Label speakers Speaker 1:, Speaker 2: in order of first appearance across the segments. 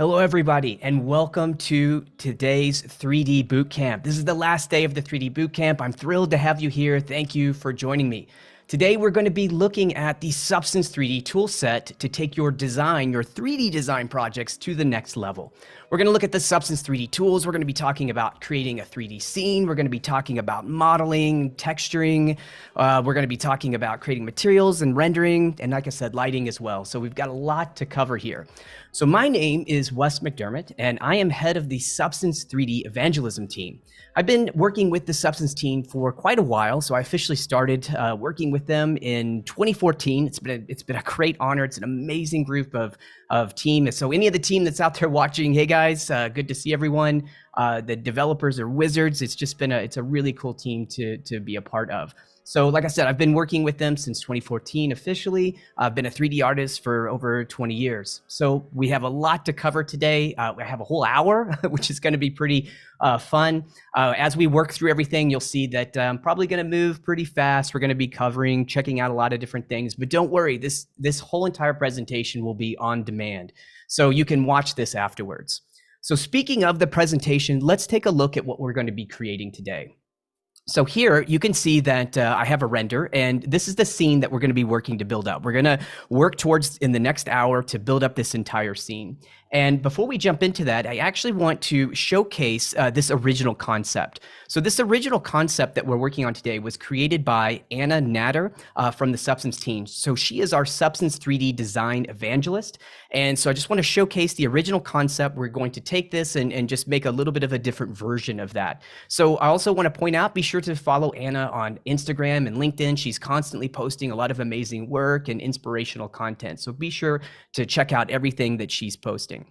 Speaker 1: Hello, everybody, and welcome to today's 3D Bootcamp. This is the last day of the 3D Bootcamp. I'm thrilled to have you here. Thank you for joining me. Today, we're going to be looking at the Substance 3D toolset to take your design, your 3D design projects to the next level. We're going to look at the Substance 3D tools. We're going to be talking about creating a 3D scene. We're going to be talking about modeling, texturing. We're going to be talking about creating materials and rendering, and like I said, lighting as well. So we've got a lot to cover here. So my name is Wes McDermott, and I am head of the Substance 3D Evangelism team. I've been working with the Substance team for quite a while, so I officially started working with them in 2014. It's been a great honor. It's an amazing group of team. So any of the team that's out there watching, hey guys, good to see everyone. The developers are wizards. It's a really cool team to be a part of. So like I said, I've been working with them since 2014 officially. I've been a 3D artist for over 20 years. So we have a lot to cover today. I have a whole hour, which is going to be pretty fun. As we work through everything, you'll see that I'm probably going to move pretty fast. We're going to be checking out a lot of different things, but don't worry, this whole entire presentation will be on demand. So you can watch this afterwards. So speaking of the presentation, let's take a look at what we're going to be creating today. So here you can see that I have a render, and this is the scene that we're going to be working to build up. We're going to work towards in the next hour to build up this entire scene. And before we jump into that, I actually want to showcase this original concept. So this original concept that we're working on today was created by Anna Natter from the Substance team. So she is our Substance 3D design evangelist. And so I just want to showcase the original concept. We're going to take this and just make a little bit of a different version of that. So I also want to point out, be sure to follow Anna on Instagram and LinkedIn. She's constantly posting a lot of amazing work and inspirational content. So be sure to check out everything that she's posting.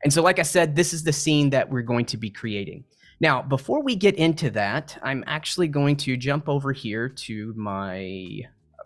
Speaker 1: And so, like I said, this is the scene that we're going to be creating. Now, before we get into that, I'm actually going to jump over here to my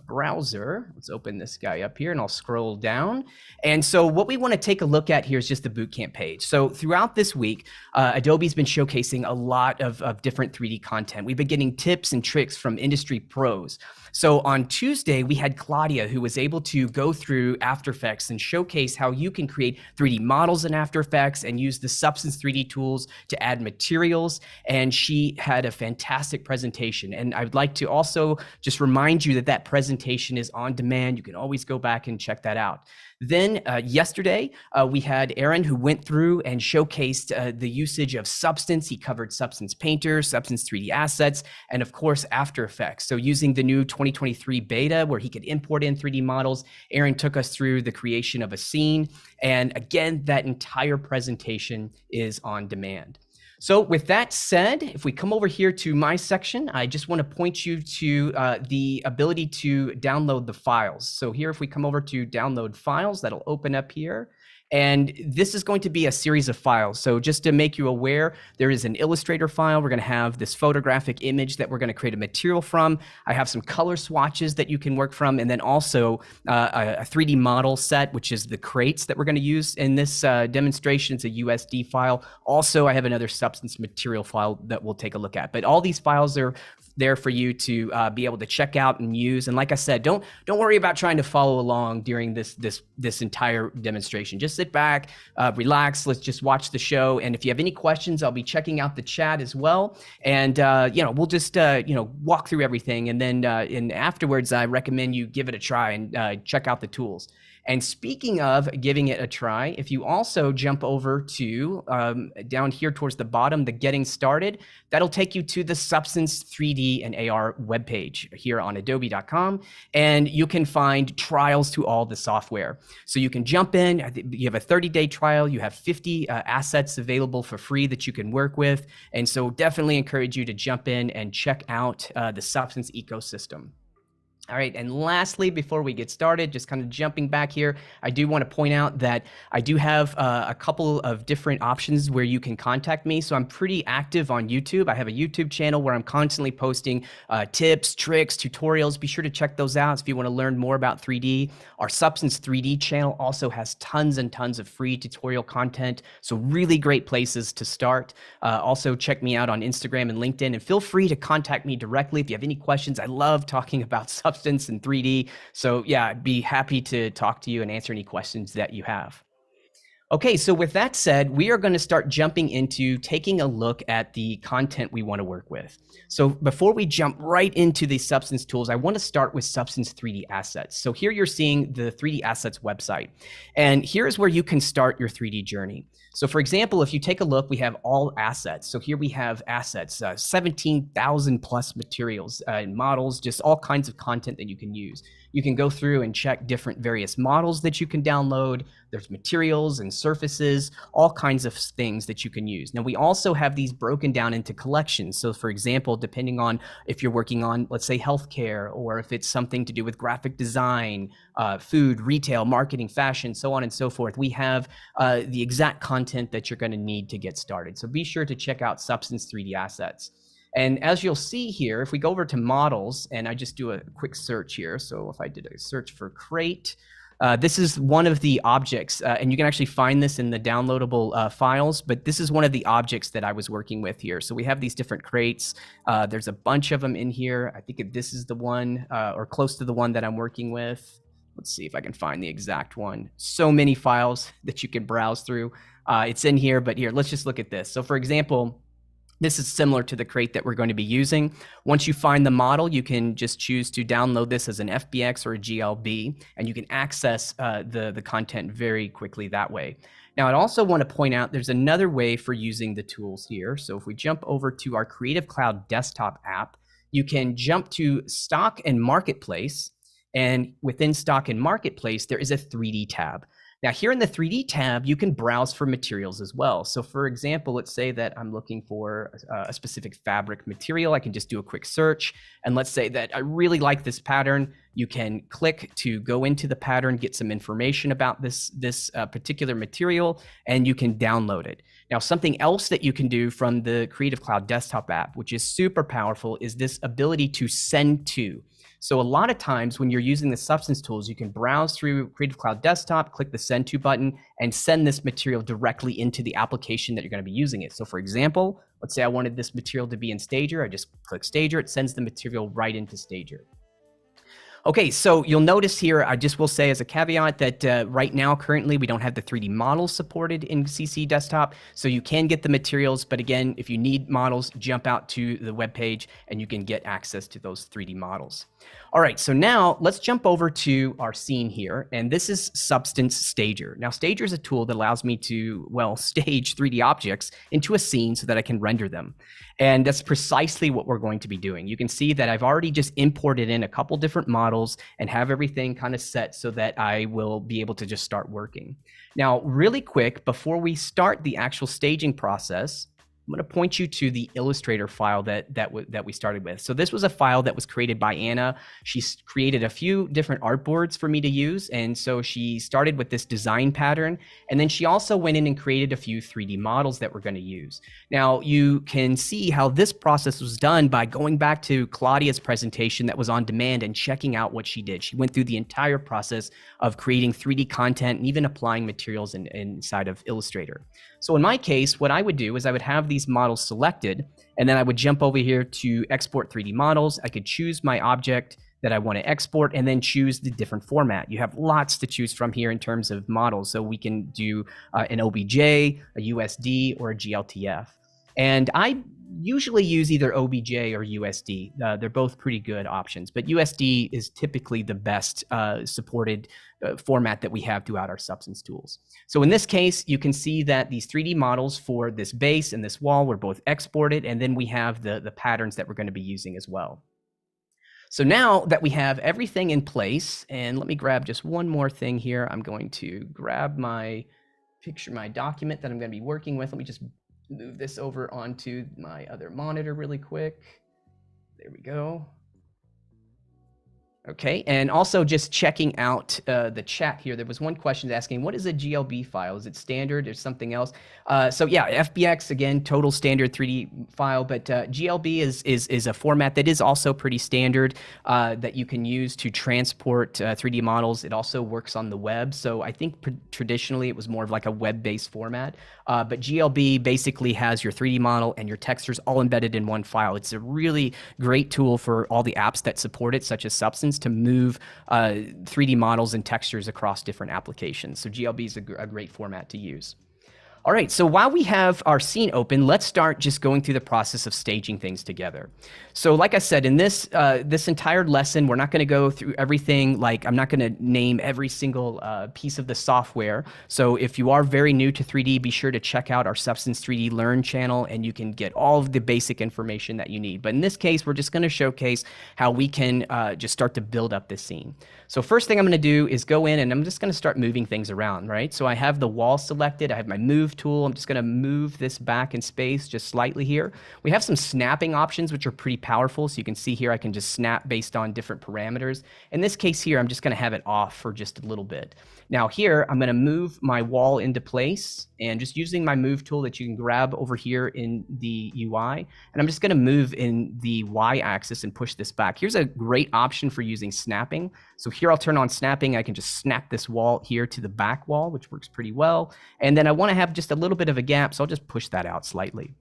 Speaker 1: browser. Let's open this guy up here and I'll scroll down. And so what we want to take a look at here is just the bootcamp page. So throughout this week, Adobe's been showcasing a lot of different 3D content. We've been getting tips and tricks from industry pros. So on Tuesday, we had Claudia, who was able to go through After Effects and showcase how you can create 3D models in After Effects and use the Substance 3D tools to add materials. And she had a fantastic presentation. And I'd like to also just remind you that that presentation is on demand. You can always go back and check that out. Then yesterday, we had Aaron, who went through and showcased the usage of Substance. He covered Substance Painter, Substance 3D Assets, and of course, After Effects. So using the new 2023 beta where he could import in 3D models, Aaron took us through the creation of a scene. And again, that entire presentation is on demand. So with that said, if we come over here to my section, I just want to point you to the ability to download the files. So here, if we come over to download files, that'll open up here. And this is going to be a series of files. So just to make you aware, there is an Illustrator file. We're going to have this photographic image that we're going to create a material from. I have some color swatches that you can work from, and then also a 3D model set, which is the crates that we're going to use in this demonstration. It's a USD file. Also, I have another Substance material file that we'll take a look at. But all these files are there for you to be able to check out and use. And like I said, don't worry about trying to follow along during this entire demonstration. Just sit back, relax. Let's just watch the show. And if you have any questions, I'll be checking out the chat as well. And we'll just walk through everything. And then afterwards, I recommend you give it a try and check out the tools. And speaking of giving it a try, if you also jump over to down here towards the bottom, the Getting Started, that'll take you to the Substance 3D and AR webpage here on adobe.com. And you can find trials to all the software. So you can jump in, you have a 30-day trial, you have 50 assets available for free that you can work with. And so definitely encourage you to jump in and check out the Substance ecosystem. All right, and lastly, before we get started, just kind of jumping back here, I do want to point out that I do have a couple of different options where you can contact me. So I'm pretty active on YouTube. I have a YouTube channel where I'm constantly posting tips, tricks, tutorials. Be sure to check those out if you want to learn more about 3D. Our Substance 3D channel also has tons and tons of free tutorial content. So really great places to start. Also check me out on Instagram and LinkedIn, and feel free to contact me directly if you have any questions. I love talking about Substance and 3D. So yeah, I'd be happy to talk to you and answer any questions that you have. Okay, so with that said, we are going to start jumping into taking a look at the content we want to work with. So before we jump right into the Substance tools, I want to start with Substance 3D Assets. So here you're seeing the 3D Assets website, and here's where you can start your 3D journey. So for example, if you take a look, we have all assets. So here we have assets, 17,000 plus materials and models, just all kinds of content that you can use. You can go through and check different various models that you can download. There's materials and surfaces, all kinds of things that you can use. Now, we also have these broken down into collections. So for example, depending on if you're working on, let's say, healthcare, or if it's something to do with graphic design, food, retail, marketing, fashion, so on and so forth, we have the exact content that you're going to need to get started. So be sure to check out Substance 3D Assets. And as you'll see here, if we go over to models, and I just do a quick search here. So if I did a search for crate, this is one of the objects, and you can actually find this in the downloadable files, but this is one of the objects that I was working with here. So we have these different crates. There's a bunch of them in here. I think this is the one, or close to the one that I'm working with. Let's see if I can find the exact one. So many files that you can browse through. It's in here, but here, let's just look at this. So for example, this is similar to the crate that we're going to be using. Once you find the model, you can just choose to download this as an FBX or a GLB, and you can access the content very quickly that way. Now, I'd also want to point out there's another way for using the tools here. So if we jump over to our Creative Cloud desktop app, you can jump to Stock and Marketplace, and within Stock and Marketplace, there is a 3D tab. Now here in the 3D tab, you can browse for materials as well. So for example, let's say that I'm looking for a specific fabric material. I can just do a quick search. And let's say that I really like this pattern. You can click to go into the pattern, get some information about this particular material, and you can download it. Now, something else that you can do from the Creative Cloud desktop app, which is super powerful, is this ability to send to. So a lot of times when you're using the Substance tools, you can browse through Creative Cloud Desktop, click the Send To button, and send this material directly into the application that you're going to be using it. So for example, let's say I wanted this material to be in Stager. I just click Stager. It sends the material right into Stager. Okay, so you'll notice here, I just will say as a caveat that right now, currently, we don't have the 3D models supported in CC Desktop, so you can get the materials, but again, if you need models, jump out to the webpage and you can get access to those 3D models. All right, so now let's jump over to our scene here, and this is Substance Stager. Now, Stager is a tool that allows me to, well, stage 3D objects into a scene so that I can render them. And that's precisely what we're going to be doing. You can see that I've already just imported in a couple different models and have everything kind of set so that I will be able to just start working. Now, really quick, before we start the actual staging process, I'm going to point you to the Illustrator file that we started with. So this was a file that was created by Anna. She's created a few different artboards for me to use. And so she started with this design pattern. And then she also went in and created a few 3D models that we're going to use. Now, you can see how this process was done by going back to Claudia's presentation that was on demand and checking out what she did. She went through the entire process of creating 3D content and even applying materials inside of Illustrator. So in my case, what I would do is I would have these models selected, and then I would jump over here to export 3D models. I could choose my object that I want to export and then choose the different format. You have lots to choose from here in terms of models. So we can do an OBJ, a USD, or a GLTF. And I usually use either OBJ or USD. They're both pretty good options, but USD is typically the best supported format that we have throughout our Substance tools. So in this case, you can see that these 3D models for this base and this wall were both exported, and then we have the patterns that we're going to be using as well. So now that we have everything in place, and let me grab just one more thing here. I'm going to grab my picture, my document that I'm going to be working with. Let me just move this over onto my other monitor really quick. There we go. Okay, and also just checking out the chat here. There was one question asking, what is a GLB file? Is it standard or something else? So yeah, FBX, again, total standard 3D file, but GLB is a format that is also pretty standard that you can use to transport 3D models. It also works on the web. So I think traditionally it was more of like a web-based format, but GLB basically has your 3D model and your textures all embedded in one file. It's a really great tool for all the apps that support it, such as Substance. Substance to move 3D models and textures across different applications. So GLB is a great format to use. All right, so while we have our scene open, let's start just going through the process of staging things together. So like I said, in this entire lesson, we're not gonna go through everything. Like, I'm not gonna name every single piece of the software. So if you are very new to 3D, be sure to check out our Substance 3D Learn channel, and you can get all of the basic information that you need. But in this case, we're just gonna showcase how we can just start to build up this scene. So first thing I'm gonna do is go in and I'm just gonna start moving things around, right? So I have the wall selected, I have my move tool. I'm just gonna move this back in space just slightly here. We have some snapping options, which are pretty powerful. So you can see here, I can just snap based on different parameters. In this case here, I'm just gonna have it off for just a little bit. Now here, I'm gonna move my wall into place and just using my move tool that you can grab over here in the UI. And I'm just gonna move in the Y axis and push this back. Here's a great option for using snapping. So here I'll turn on snapping. I can just snap this wall here to the back wall, which works pretty well. And then I wanna have just a little bit of a gap, so I'll just push that out slightly.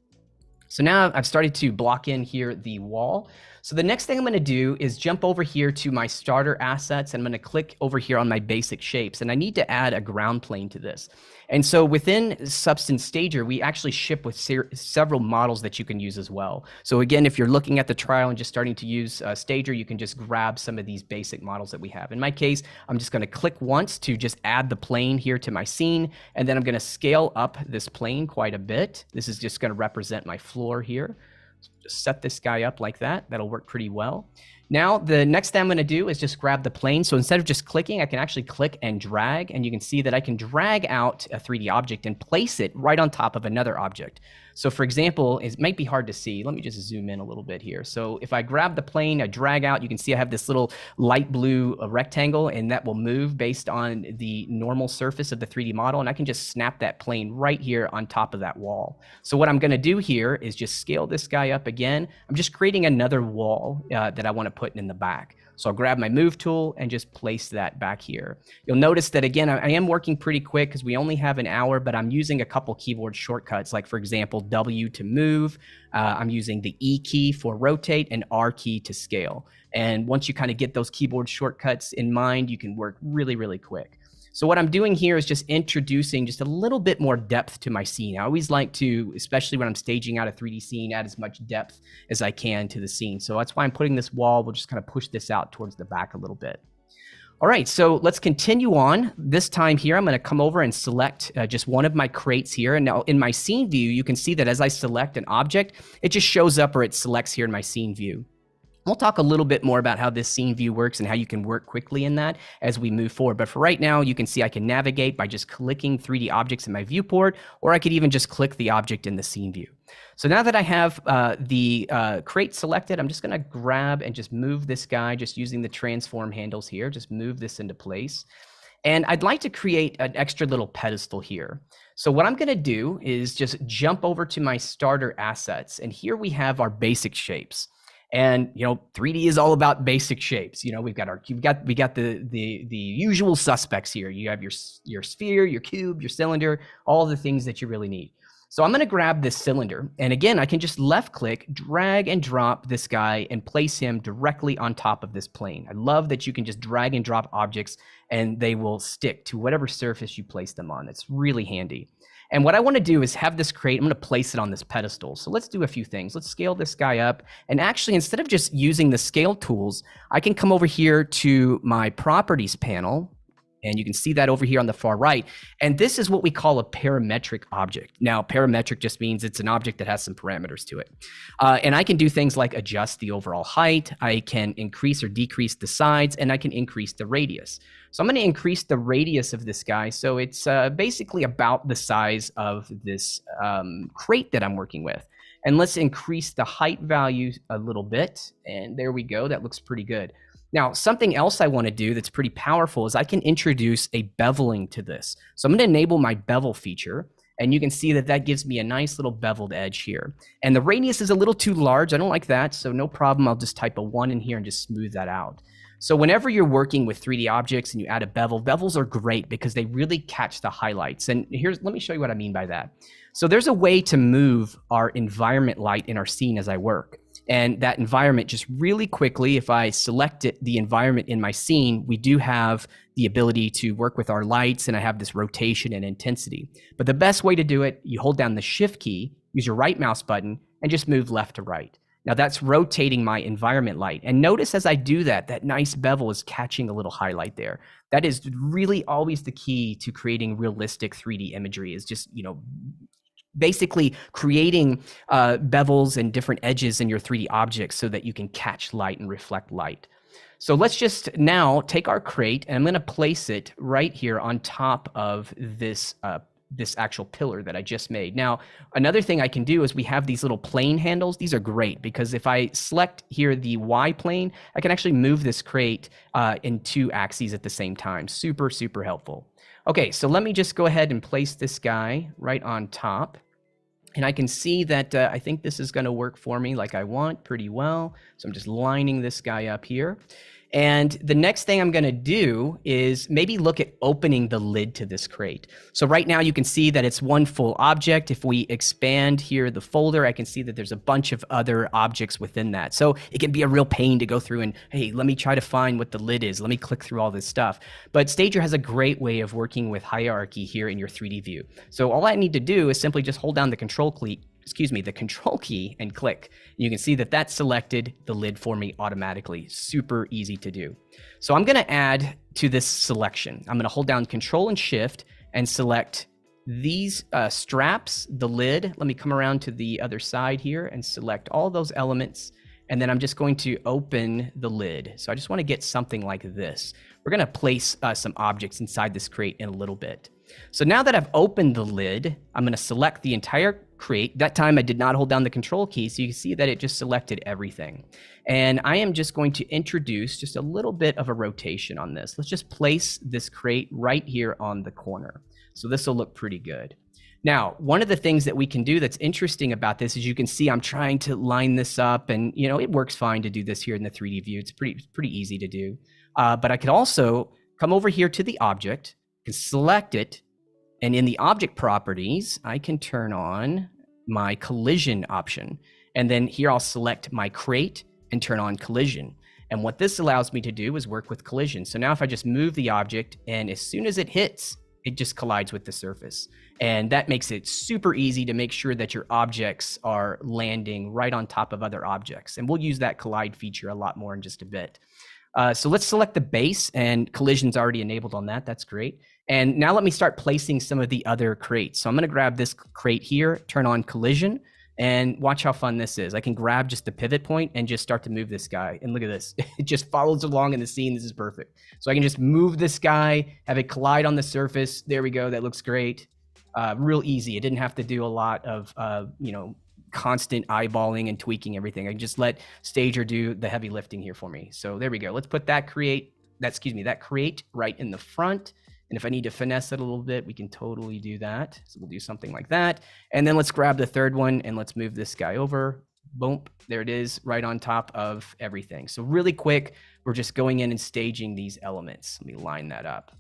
Speaker 1: So now I've started to block in here the wall. So the next thing I'm gonna do is jump over here to my starter assets, and I'm gonna click over here on my basic shapes, and I need to add a ground plane to this. And so within Substance Stager, we actually ship with several models that you can use as well. So again, if you're looking at the trial and just starting to use Stager, you can just grab some of these basic models that we have. In my case, I'm just gonna click once to just add the plane here to my scene, and then I'm gonna scale up this plane quite a bit. This is just gonna represent my floor here. So just set this guy up like that. That'll work pretty well. Now, the next thing I'm gonna do is just grab the plane. So instead of just clicking, I can actually click and drag, and you can see that I can drag out a 3D object and place it right on top of another object. So for example, it might be hard to see. Let me just zoom in a little bit here. So if I grab the plane, I drag out, you can see I have this little light blue rectangle, and that will move based on the normal surface of the 3D model. And I can just snap that plane right here on top of that wall. So what I'm gonna do here is just scale this guy up again. I'm just creating another wall that I wanna put in the back. So I'll grab my move tool and just place that back here. You'll notice that again, I am working pretty quick because we only have an hour, but I'm using a couple keyboard shortcuts, like for example, W to move. I'm using the E key for rotate and R key to scale. And once you kind of get those keyboard shortcuts in mind, you can work really, really quick. So what I'm doing here is just introducing just a little bit more depth to my scene. I always like to, especially when I'm staging out a 3D scene, add as much depth as I can to the scene. So that's why I'm putting this wall. We'll just kind of push this out towards the back a little bit. All right, so let's continue on. This time here, I'm gonna come over and select just one of my crates here. And now in my scene view, you can see that as I select an object, it just shows up or it selects here in my scene view. We'll talk a little bit more about how this scene view works and how you can work quickly in that as we move forward. But for right now, you can see I can navigate by just clicking 3D objects in my viewport, or I could even just click the object in the scene view. So now that I have the crate selected, I'm just gonna grab and just move this guy just using the transform handles here, just move this into place. And I'd like to create an extra little pedestal here. So what I'm gonna do is just jump over to my starter assets, and here we have our basic shapes. And 3D is all about basic shapes. We got the usual suspects here. You have your sphere, your cube, your cylinder, all the things that you really need. So I'm gonna grab this cylinder, and again, I can just left click, drag and drop this guy and place him directly on top of this plane. I love that you can just drag and drop objects and they will stick to whatever surface you place them on. It's really handy. And what I want to do is have this crate, I'm going to place it on this pedestal. So let's do a few things. Let's scale this guy up. And actually, instead of just using the scale tools, I can come over here to my properties panel. And you can see that over here on the far right. And this is what we call a parametric object. Now, parametric just means it's an object that has some parameters to it. And I can do things like adjust the overall height. I can increase or decrease the sides, and I can increase the radius. So I'm going to increase the radius of this guy. So it's basically about the size of this crate that I'm working with. And let's increase the height value a little bit. And there we go. That looks pretty good. Now, something else I want to do that's pretty powerful is I can introduce a beveling to this. So I'm going to enable my bevel feature, and you can see that that gives me a nice little beveled edge here. And the radius is a little too large. I don't like that, so no problem. I'll just type a 1 in here and just smooth that out. So whenever you're working with 3D objects and you add a bevel, bevels are great because they really catch the highlights. And let me show you what I mean by that. So there's a way to move our environment light in our scene as I work. And that environment, just really quickly, if I select the environment in my scene, we do have the ability to work with our lights, and I have this rotation and intensity. But the best way to do it, you hold down the shift key, use your right mouse button, and just move left to right. Now that's rotating my environment light. And notice as I do that, that nice bevel is catching a little highlight there. That is really always the key to creating realistic 3D imagery, is just, basically creating bevels and different edges in your 3D objects so that you can catch light and reflect light. So let's just now take our crate, and I'm going to place it right here on top of this actual pillar that I just made. Now, another thing I can do is we have these little plane handles. These are great because if I select here the Y plane, I can actually move this crate in 2 axes at the same time. Super, super helpful. Okay, so let me just go ahead and place this guy right on top. And I can see that I think this is going to work for me like I want pretty well. So I'm just lining this guy up here. And the next thing I'm going to do is maybe look at opening the lid to this crate. So right now you can see that it's one full object. If we expand here the folder, I can see that there's a bunch of other objects within that. So it can be a real pain to go through and, hey, let me try to find what the lid is. Let me click through all this stuff. But Stager has a great way of working with hierarchy here in your 3D view. So all I need to do is simply just hold down the control key and click. You can see that that selected the lid for me automatically. Super easy to do. So I'm going to add to this selection. I'm going to hold down Control and Shift and select these straps, the lid. Let me come around to the other side here and select all those elements. And then I'm just going to open the lid. So I just want to get something like this. We're going to place some objects inside this crate in a little bit. So now that I've opened the lid, I'm going to select the entire crate. That time I did not hold down the control key, so you can see that it just selected everything. And I am just going to introduce just a little bit of a rotation on this. Let's just place this crate right here on the corner. So this will look pretty good. Now, one of the things that we can do that's interesting about this is you can see I'm trying to line this up, and it works fine to do this here in the 3D view. It's pretty easy to do. But I could also come over here to the object, can select it, and in the object properties, I can turn on my collision option. And then here I'll select my crate and turn on collision. And what this allows me to do is work with collision. So now if I just move the object, and as soon as it hits, it just collides with the surface. And that makes it super easy to make sure that your objects are landing right on top of other objects. And we'll use that collide feature a lot more in just a bit. So let's select the base, and collision's already enabled on that. That's great. And now let me start placing some of the other crates. So I'm going to grab this crate here, turn on collision, and watch how fun this is. I can grab just the pivot point and just start to move this guy. And look at this. It just follows along in the scene. This is perfect. So I can just move this guy, have it collide on the surface. There we go. That looks great. Real easy. It didn't have to do a lot of, constant eyeballing and tweaking everything. I can just let Stager do the heavy lifting here for me. So there we go. Let's put that crate right in the front. And if I need to finesse it a little bit, we can totally do that. So we'll do something like that. And then let's grab the third one and let's move this guy over. Boom, there it is, right on top of everything. So really quick, we're just going in and staging these elements. Let me line that up.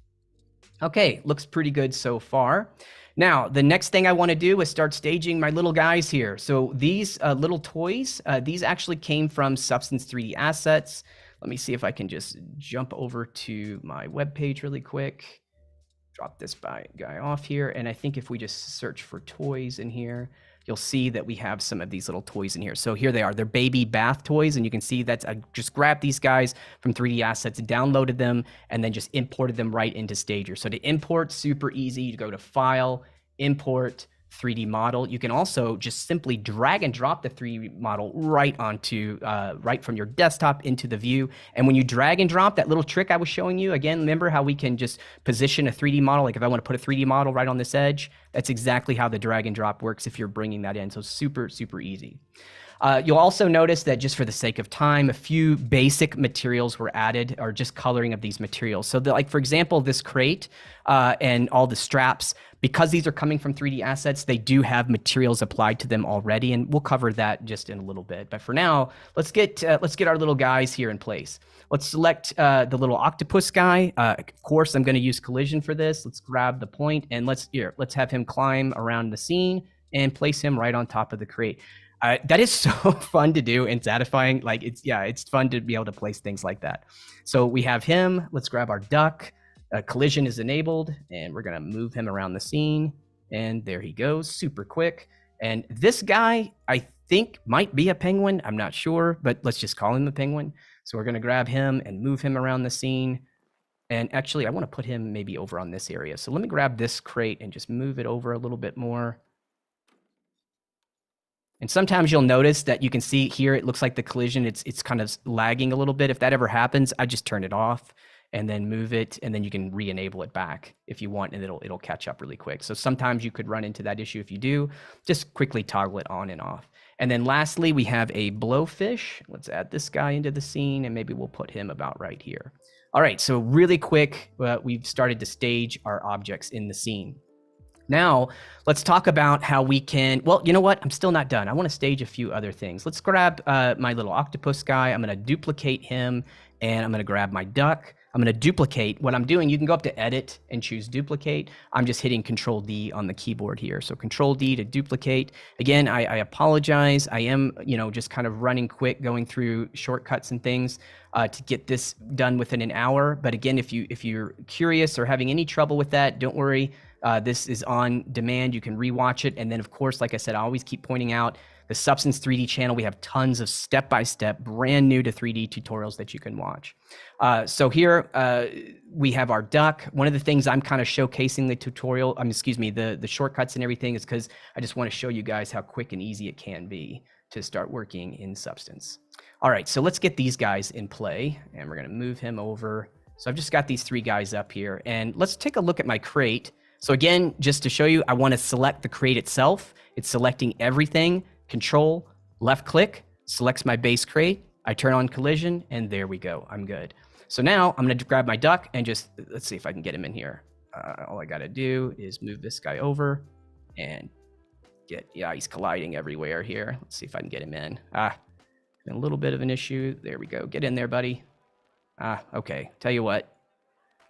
Speaker 1: Okay, looks pretty good so far. Now, the next thing I want to do is start staging my little guys here. So these little toys, these actually came from Substance 3D assets. Let me see if I can just jump over to my webpage really quick. Drop this guy off here. And I think if we just search for toys in here, you'll see that we have some of these little toys in here. So here they are. They're baby bath toys. And you can see that I just grabbed these guys from 3D assets, downloaded them, and then just imported them right into Stager. So to import, super easy. You go to File, Import, 3D model. You can also just simply drag and drop the 3D model right onto, right from your desktop into the view. And when you drag and drop, that little trick I was showing you, again, remember how we can just position a 3D model? Like if I want to put a 3D model right on this edge, that's exactly how the drag and drop works if you're bringing that in. So super, super easy. You'll also notice that just for the sake of time, a few basic materials were added, or just coloring of these materials. So like, for example, this crate and all the straps, because these are coming from 3D assets, they do have materials applied to them already, and we'll cover that just in a little bit. But for now, let's get our little guys here in place. Let's select the little octopus guy. Of course, I'm going to use collision for this. Let's grab the point and let's have him climb around the scene and place him right on top of the crate. That is so fun to do and satisfying. Like it's fun to be able to place things like that. So we have him. Let's grab our duck. Collision is enabled, and we're gonna move him around the scene. And there he goes, super quick. And this guy, I think, might be a penguin. I'm not sure, but let's just call him a penguin. So we're gonna grab him and move him around the scene. And actually, I want to put him maybe over on this area. So let me grab this crate and just move it over a little bit more. And sometimes you'll notice that you can see here, it looks like the collision, it's kind of lagging a little bit. If that ever happens, I just turn it off and then move it, and then you can re-enable it back if you want, and it'll catch up really quick. So sometimes you could run into that issue. If you do, just quickly toggle it on and off. And then lastly, we have a blowfish. Let's add this guy into the scene, and maybe we'll put him about right here. All right, so really quick, we've started to stage our objects in the scene. Now, let's talk about how we can, well, you know what? I'm still not done. I want to stage a few other things. Let's grab my little octopus guy. I'm going to duplicate him, and I'm going to grab my duck. I'm going to duplicate. What I'm doing, you can go up to Edit and choose Duplicate. I'm just hitting Control D on the keyboard here. So Control D to duplicate. Again, I apologize. I am, just kind of running quick, going through shortcuts and things to get this done within an hour. But again, if you're curious or having any trouble with that, don't worry. This is on demand. You can rewatch it. And then, of course, like I said, I always keep pointing out the Substance 3D channel. We have tons of step-by-step, brand new to 3D tutorials that you can watch. So here we have our duck. One of the things I'm kind of showcasing the tutorial, the shortcuts and everything is because I just want to show you guys how quick and easy it can be to start working in Substance. All right, so let's get these guys in play, and we're going to move him over. So I've just got these three guys up here, and let's take a look at my crate. So again, just to show you, I want to select the crate itself. It's selecting everything. Control, left click, selects my base crate. I turn on collision, and there we go. I'm good. So now I'm going to grab my duck and just, let's see if I can get him in here. All I got to do is move this guy over and yeah, he's colliding everywhere here. Let's see if I can get him in. A little bit of an issue. There we go. Get in there, buddy. Okay. Tell you what,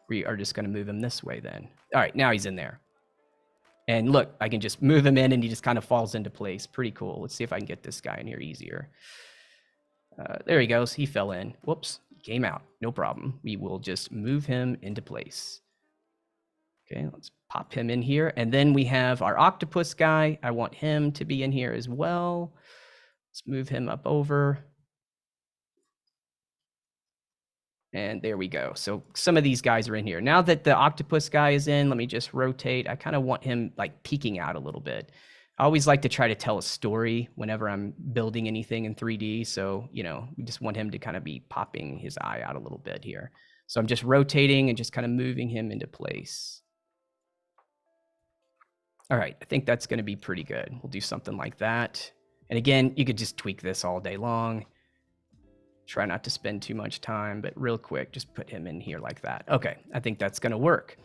Speaker 1: we are just going to move him this way then. All right, now he's in there. And look, I can just move him in and he just kind of falls into place. Pretty cool. Let's see if I can get this guy in here easier. There he goes. He fell in. Whoops, he came out. No problem. We will just move him into place. Okay, let's pop him in here. And then we have our octopus guy. I want him to be in here as well. Let's move him up over. And there we go. So some of these guys are in here. Now that the octopus guy is in, let me just rotate. I kind of want him like peeking out a little bit. I always like to try to tell a story whenever I'm building anything in 3D. So, we just want him to kind of be popping his eye out a little bit here. So I'm just rotating and just kind of moving him into place. All right, I think that's going to be pretty good. We'll do something like that. And again, you could just tweak this all day long. Try not to spend too much time, but real quick, just put him in here like that. Okay, I think that's going to work.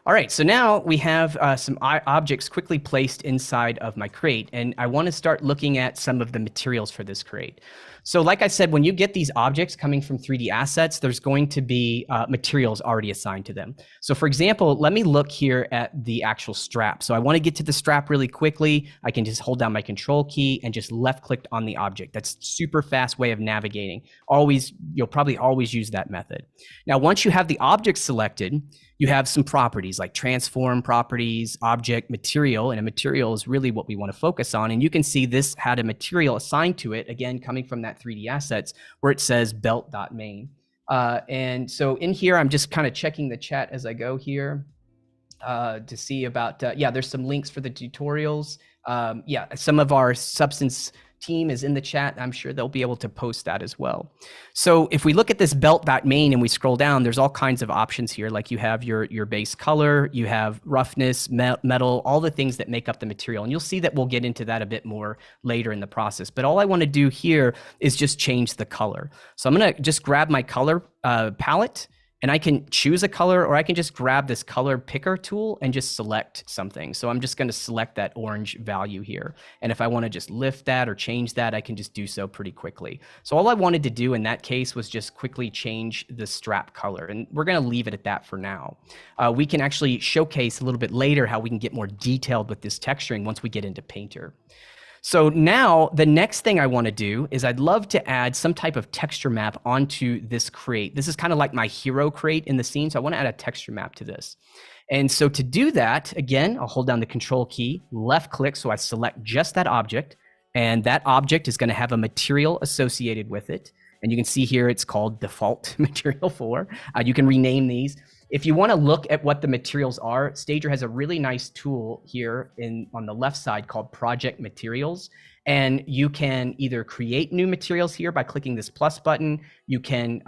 Speaker 1: All right, so now we have some objects quickly placed inside of my crate, and I want to start looking at some of the materials for this crate. So like I said, when you get these objects coming from 3D assets, there's going to be materials already assigned to them. So for example, let me look here at the actual strap. So I want to get to the strap really quickly. I can just hold down my control key and just left click on the object. That's a super fast way of navigating. You'll probably always use that method. Now, once you have the object selected, you have some properties like transform properties, object, material, and a material is really what we want to focus on. And you can see this had a material assigned to it, again, coming from that 3D assets where it says belt.main. And so in here, I'm just kind of checking the chat as I go here to see about, there's some links for the tutorials. Some of our Substance team is in the chat. I'm sure they'll be able to post that as well. So if we look at this belt.main and we scroll down, there's all kinds of options here. Like you have your base color, you have roughness, metal, all the things that make up the material. And you'll see that we'll get into that a bit more later in the process. But all I want to do here is just change the color. So I'm going to just grab my color palette, and I can choose a color, or I can just grab this color picker tool and just select something. So I'm just going to select that orange value here. And if I want to just lift that or change that, I can just do so pretty quickly. So all I wanted to do in that case was just quickly change the strap color. And we're going to leave it at that for now. We can actually showcase a little bit later how we can get more detailed with this texturing once we get into Painter. So now the next thing I want to do is I'd love to add some type of texture map onto this crate. This is kind of like my hero crate in the scene. So I want to add a texture map to this. And so to do that, again, I'll hold down the control key, left click, so I select just that object, and that object is going to have a material associated with it. And you can see here it's called default material 4. You can rename these. If you want to look at what the materials are, Stager has a really nice tool here on the left side called Project Materials. And you can either create new materials here by clicking this plus button. You can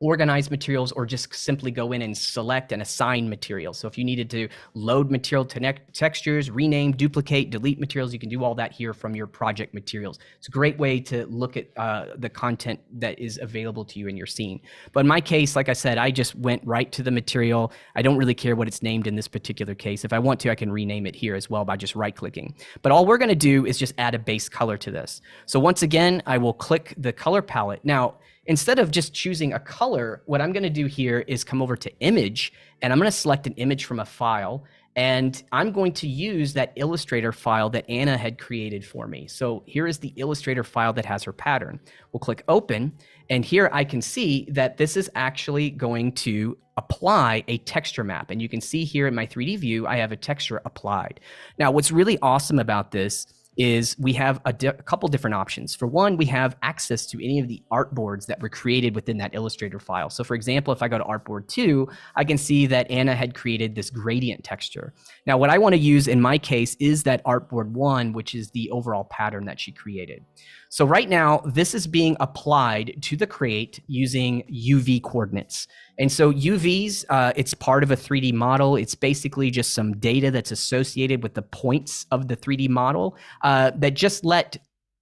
Speaker 1: organize materials, or just simply go in and select and assign materials. So if you needed to load material to textures, rename, duplicate, delete materials, you can do all that here from your project materials. It's a great way to look at the content that is available to you in your scene. But in my case, like I said, I just went right to the material. I don't really care what it's named in this particular case. If I want to, I can rename it here as well by just right clicking. But all we're gonna do is just add a base color to this. So once again, I will click the color palette. Now, instead of just choosing a color, what I'm going to do here is come over to image, and I'm going to select an image from a file, and I'm going to use that Illustrator file that Anna had created for me. So here is the Illustrator file that has her pattern. We'll click open, and here I can see that this is actually going to apply a texture map. And you can see here in my 3D view, I have a texture applied. Now, what's really awesome about this is we have a couple different options. For one, we have access to any of the artboards that were created within that Illustrator file. So for example, if I go to artboard 2, I can see that Anna had created this gradient texture. Now, what I want to use in my case is that artboard 1, which is the overall pattern that she created. So right now, this is being applied to the crate using UV coordinates. And so UVs, it's part of a 3D model. It's basically just some data that's associated with the points of the 3D model that just let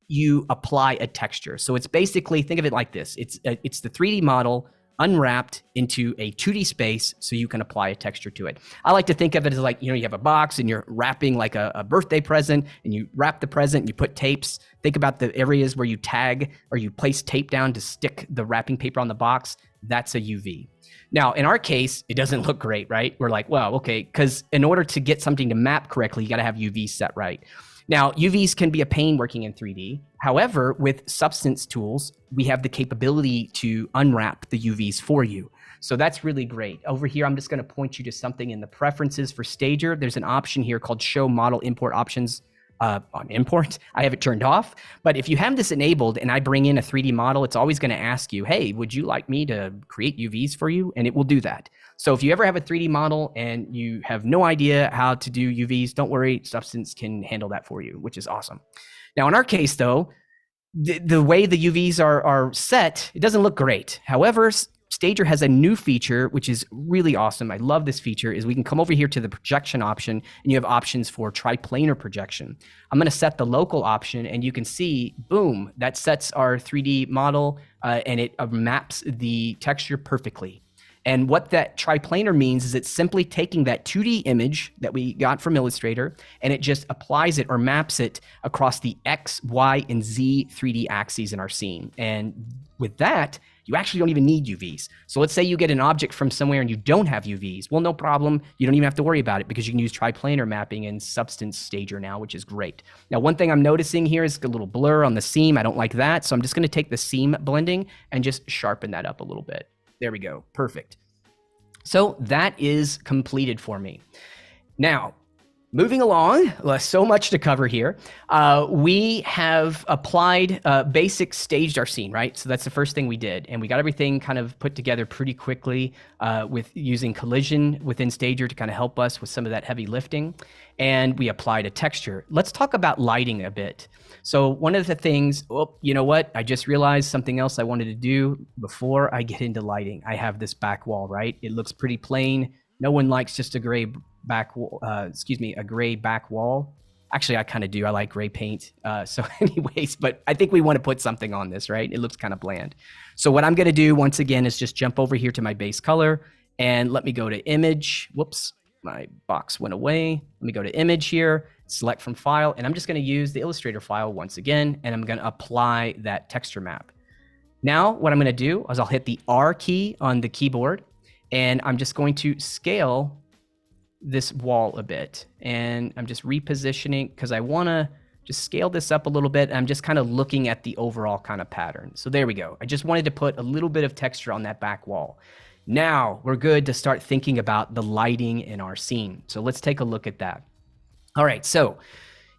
Speaker 1: you apply a texture. So it's basically, think of it like this. It's the 3D model unwrapped into a 2D space so you can apply a texture to it. I like to think of it as like, you have a box and you're wrapping like a birthday present, and you wrap the present and you put tapes. Think about the areas where you tag or you place tape down to stick the wrapping paper on the box. That's a UV. Now, in our case, it doesn't look great, right? We're like, well, okay, because in order to get something to map correctly, you got to have UV set right. Now, UVs can be a pain working in 3D. However, with Substance tools, we have the capability to unwrap the UVs for you. So that's really great. Over here, I'm just going to point you to something in the preferences for Stager. There's an option here called Show Model Import Options on import. I have it turned off. But if you have this enabled and I bring in a 3D model, it's always going to ask you, hey, would you like me to create UVs for you? And it will do that. So if you ever have a 3D model and you have no idea how to do UVs, don't worry, Substance can handle that for you, which is awesome. Now, in our case, though, the way the UVs are set, it doesn't look great. However, Stager has a new feature, which is really awesome. I love this feature, is we can come over here to the projection option, and you have options for triplanar projection. I'm going to set the local option, and you can see, boom, that sets our 3D model, and it maps the texture perfectly. And what that triplanar means is it's simply taking that 2D image that we got from Illustrator, and it just applies it or maps it across the X, Y, and Z 3D axes in our scene. And with that, you actually don't even need UVs. So let's say you get an object from somewhere and you don't have UVs. Well, no problem. You don't even have to worry about it because you can use triplanar mapping in Substance Stager now, which is great. Now, one thing I'm noticing here is a little blur on the seam. I don't like that. So I'm just going to take the seam blending and just sharpen that up a little bit. There we go. Perfect. So that is completed for me. Now, moving along, so much to cover here. We have applied basic staged our scene, right? So that's the first thing we did. And we got everything kind of put together pretty quickly with using collision within Stager to kind of help us with some of that heavy lifting. And we applied a texture. Let's talk about lighting a bit. So one of the things, oh, you know what? I just realized something else I wanted to do before I get into lighting. I have this back wall, right? It looks pretty plain. No one likes just a gray back wall, a gray back wall. Actually, I kind of do. I like gray paint. So anyways, but I think we want to put something on this, right? It looks kind of bland. So what I'm going to do once again is just jump over here to my base color and let me go to image. Whoops, my box went away. Let me go to image here, select from file, and I'm just going to use the Illustrator file once again, and I'm going to apply that texture map. Now, what I'm going to do is I'll hit the R key on the keyboard, and I'm just going to scale this wall a bit. And I'm just repositioning because I want to just scale this up a little bit. I'm just kind of looking at the overall kind of pattern. So there we go. I just wanted to put a little bit of texture on that back wall. Now we're good to start thinking about the lighting in our scene. So let's take a look at that. All right, so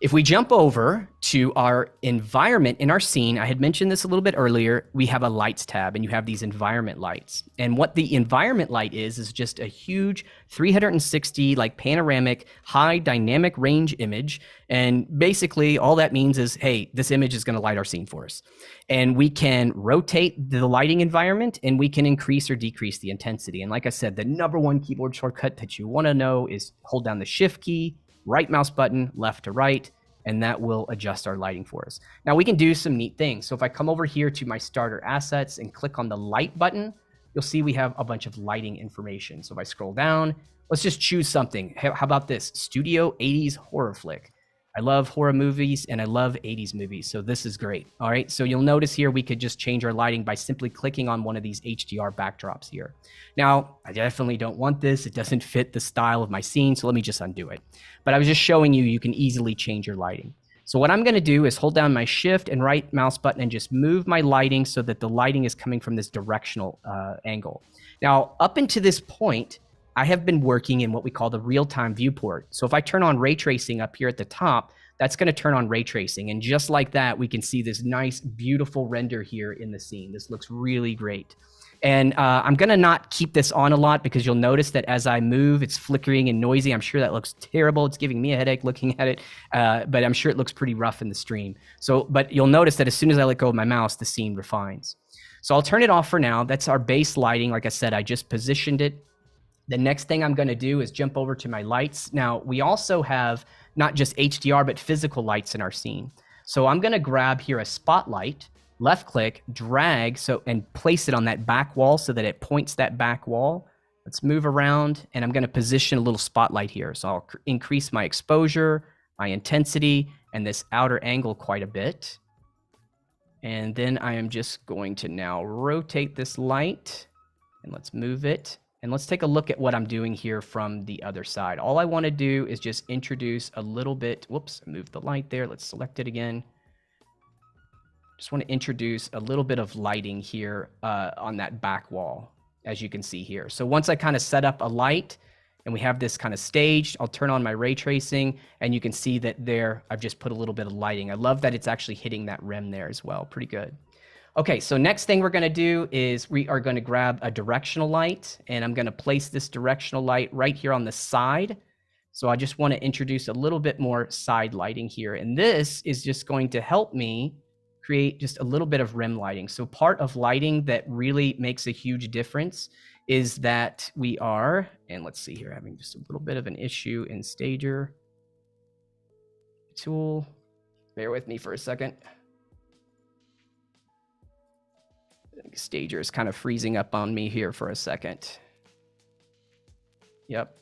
Speaker 1: if we jump over to our environment in our scene, I had mentioned this a little bit earlier, we have a lights tab and you have these environment lights. And what the environment light is just a huge 360 like panoramic high dynamic range image. And basically all that means is, hey, this image is gonna light our scene for us. And we can rotate the lighting environment and we can increase or decrease the intensity. And like I said, the number one keyboard shortcut that you wanna know is hold down the shift key, right mouse button, left to right, and that will adjust our lighting for us. Now we can do some neat things. So if I come over here to my starter assets and click on the light button, you'll see we have a bunch of lighting information. So if I scroll down, let's just choose something. How about this? Studio 80s horror flick. I love horror movies and I love 80s movies, so this is great. All right, so you'll notice here we could just change our lighting by simply clicking on one of these HDR backdrops here. Now, I definitely don't want this. It doesn't fit the style of my scene, so let me just undo it. But I was just showing you, you can easily change your lighting. So what I'm gonna do is hold down my shift and right mouse button and just move my lighting so that the lighting is coming from this directional angle. Now, up until this point, I have been working in what we call the real-time viewport. So if I turn on ray tracing up here at the top, that's gonna turn on ray tracing. And just like that, we can see this nice, beautiful render here in the scene. This looks really great. And I'm gonna not keep this on a lot because you'll notice that as I move, it's flickering and noisy. I'm sure that looks terrible. It's giving me a headache looking at it, but I'm sure it looks pretty rough in the stream. So, but you'll notice that as soon as I let go of my mouse, the scene refines. So I'll turn it off for now. That's our base lighting. Like I said, I just positioned it. The next thing I'm gonna do is jump over to my lights. Now, we also have not just HDR, but physical lights in our scene. So I'm gonna grab here a spotlight, left click, drag, and place it on that back wall so that it points that back wall. Let's move around, and I'm gonna position a little spotlight here. So I'll increase my exposure, my intensity, and this outer angle quite a bit. And then I am just going to now rotate this light, and let's move it. And let's take a look at what I'm doing here from the other side. All I want to do is just introduce a little bit, whoops, I moved the light there. Let's select it again. Just want to introduce a little bit of lighting here on that back wall, as you can see here. So once I kind of set up a light and we have this kind of staged, I'll turn on my ray tracing and you can see that there, I've just put a little bit of lighting. I love that it's actually hitting that rim there as well. Pretty good. Okay, so next thing we're gonna do is we are gonna grab a directional light and I'm gonna place this directional light right here on the side. So I just wanna introduce a little bit more side lighting here. And this is just going to help me create just a little bit of rim lighting. So part of lighting that really makes a huge difference is that we are, and let's see here, having just a little bit of an issue in Stager tool. Bear with me for a second. Stager is kind of freezing up on me here for a second. Yep.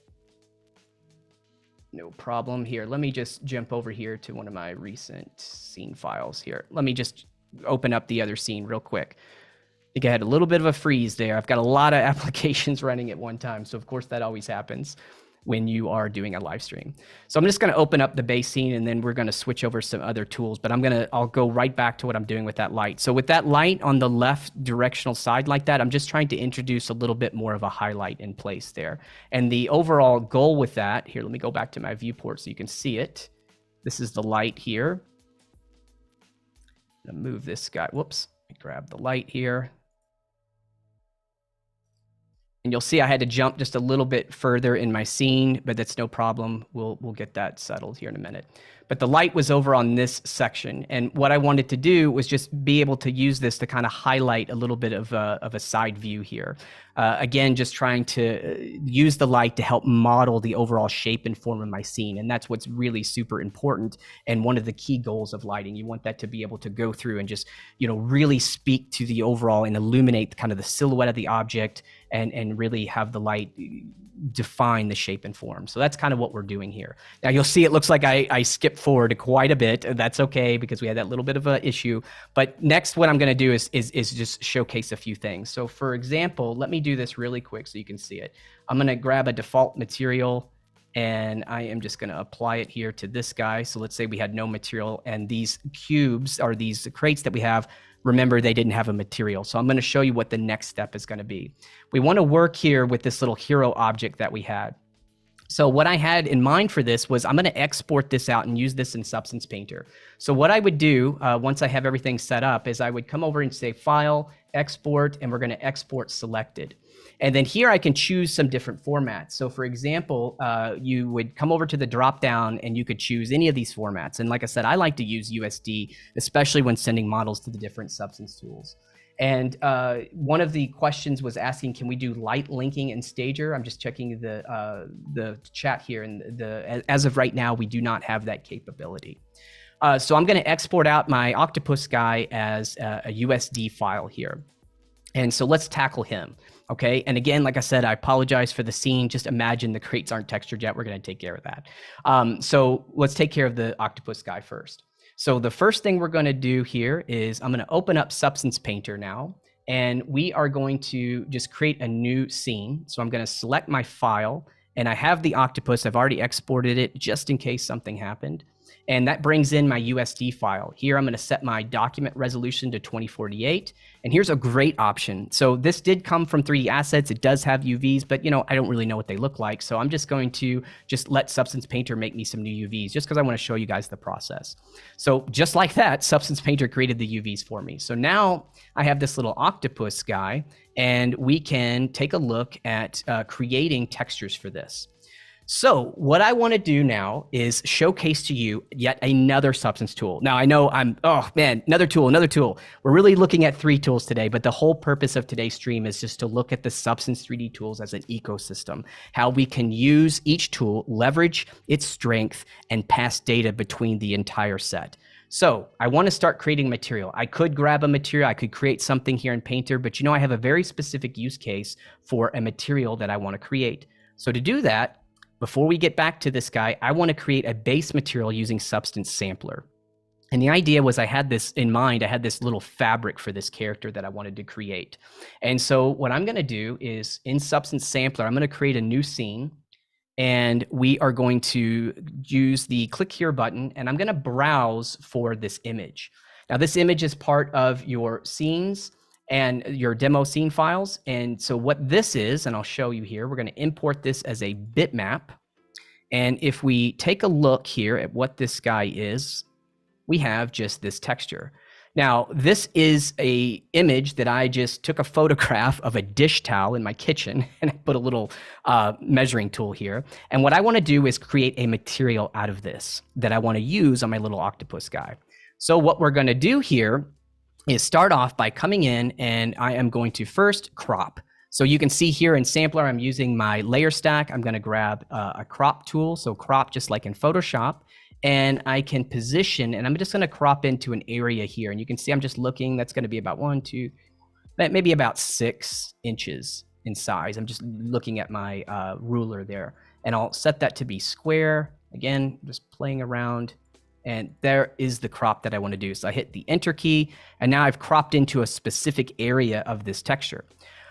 Speaker 1: No problem here. Let me just jump over here to one of my recent scene files here. Let me just open up the other scene real quick. I think I had a little bit of a freeze there. I've got a lot of applications running at one time. So of course that always happens when you are doing a live stream. So I'm just gonna open up the base scene and then we're gonna switch over some other tools, but I'll go right back to what I'm doing with that light. So with that light on the left directional side like that, I'm just trying to introduce a little bit more of a highlight in place there. And the overall goal with that, here, let me go back to my viewport so you can see it. This is the light here. I'm gonna move this guy, whoops, grab the light here. And you'll see I had to jump just a little bit further in my scene, but that's no problem. We'll get that settled here in a minute. But the light was over on this section. And what I wanted to do was just be able to use this to kind of highlight a little bit of a side view here. Again, just trying to use the light to help model the overall shape and form of my scene. And that's what's really super important. And one of the key goals of lighting, you want that to be able to go through and just, really speak to the overall and illuminate kind of the silhouette of the object and really have the light define the shape and form. So that's kind of what we're doing here. Now you'll see it looks like I skipped forward quite a bit. That's okay because we had that little bit of an issue. But next what I'm going to do is just showcase a few things. So for example, let me do this really quick so you can see it. I'm going to grab a default material And I am just going to apply it here to this guy. So let's say we had no material, and these cubes or these crates that we have, remember they didn't have a material. So I'm going to show you what the next step is going to be. We want to work here with this little hero object that we had. So what I had in mind for this was I'm going to export this out and use this in Substance Painter. So what I would do once I have everything set up is I would come over and say File, Export, and we're going to export selected. And then here I can choose some different formats. So for example, you would come over to the drop down and you could choose any of these formats. And like I said, I like to use USD, especially when sending models to the different Substance tools. And one of the questions was asking, can we do light linking in Stager? I'm just checking the chat here, and as of right now, we do not have that capability. So I'm going to export out my octopus guy as a USD file here. And so let's tackle him. Okay. And again, like I said, I apologize for the scene. Just imagine the crates aren't textured yet. We're going to take care of that. So let's take care of the octopus guy first. So the first thing we're going to do here is I'm going to open up Substance Painter now, and we are going to just create a new scene. So I'm going to select my file, and I have the octopus. I've already exported it just in case something happened. And that brings in my USD file. Here I'm going to set my document resolution to 2048. And here's a great option. So this did come from 3D Assets. It does have UVs, but I don't really know what they look like. So I'm just going to let Substance Painter make me some new UVs just because I want to show you guys the process. So just like that, Substance Painter created the UVs for me. So now I have this little octopus guy, and we can take a look at creating textures for this. So what I want to do now is showcase to you yet another Substance tool. Now I know another tool. We're really looking at 3 tools today, but the whole purpose of today's stream is just to look at the Substance 3D tools as an ecosystem, how we can use each tool, leverage its strength, and pass data between the entire set. So I want to start creating material. I could grab a material, I could create something here in Painter, but I have a very specific use case for a material that I want to create. So to do that, before we get back to this guy, I want to create a base material using Substance Sampler. And the idea was I had this in mind. I had this little fabric for this character that I wanted to create. And so what I'm going to do is in Substance Sampler, I'm going to create a new scene. And we are going to use the click here button, and I'm going to browse for this image. Now, this image is part of your scenes and your demo scene files. And so what this is, and I'll show you here, we're going to import this as a bitmap. And if we take a look here at what this guy is, we have just this texture. Now, this is a image that I just took a photograph of a dish towel in my kitchen, and I put a little measuring tool here. And what I want to do is create a material out of this that I want to use on my little octopus guy. So what we're going to do here is start off by coming in, and I am going to first crop. So you can see here in Sampler, I'm using my layer stack. I'm going to grab a crop tool. So crop just like in Photoshop, and I can position, and I'm just going to crop into an area here. And you can see I'm just looking, that's going to be about 1, 2, maybe about 6 inches in size. I'm just looking at my ruler there, and I'll set that to be square. Again, just playing around. And there is the crop that I want to do. So I hit the Enter key, and now I've cropped into a specific area of this texture.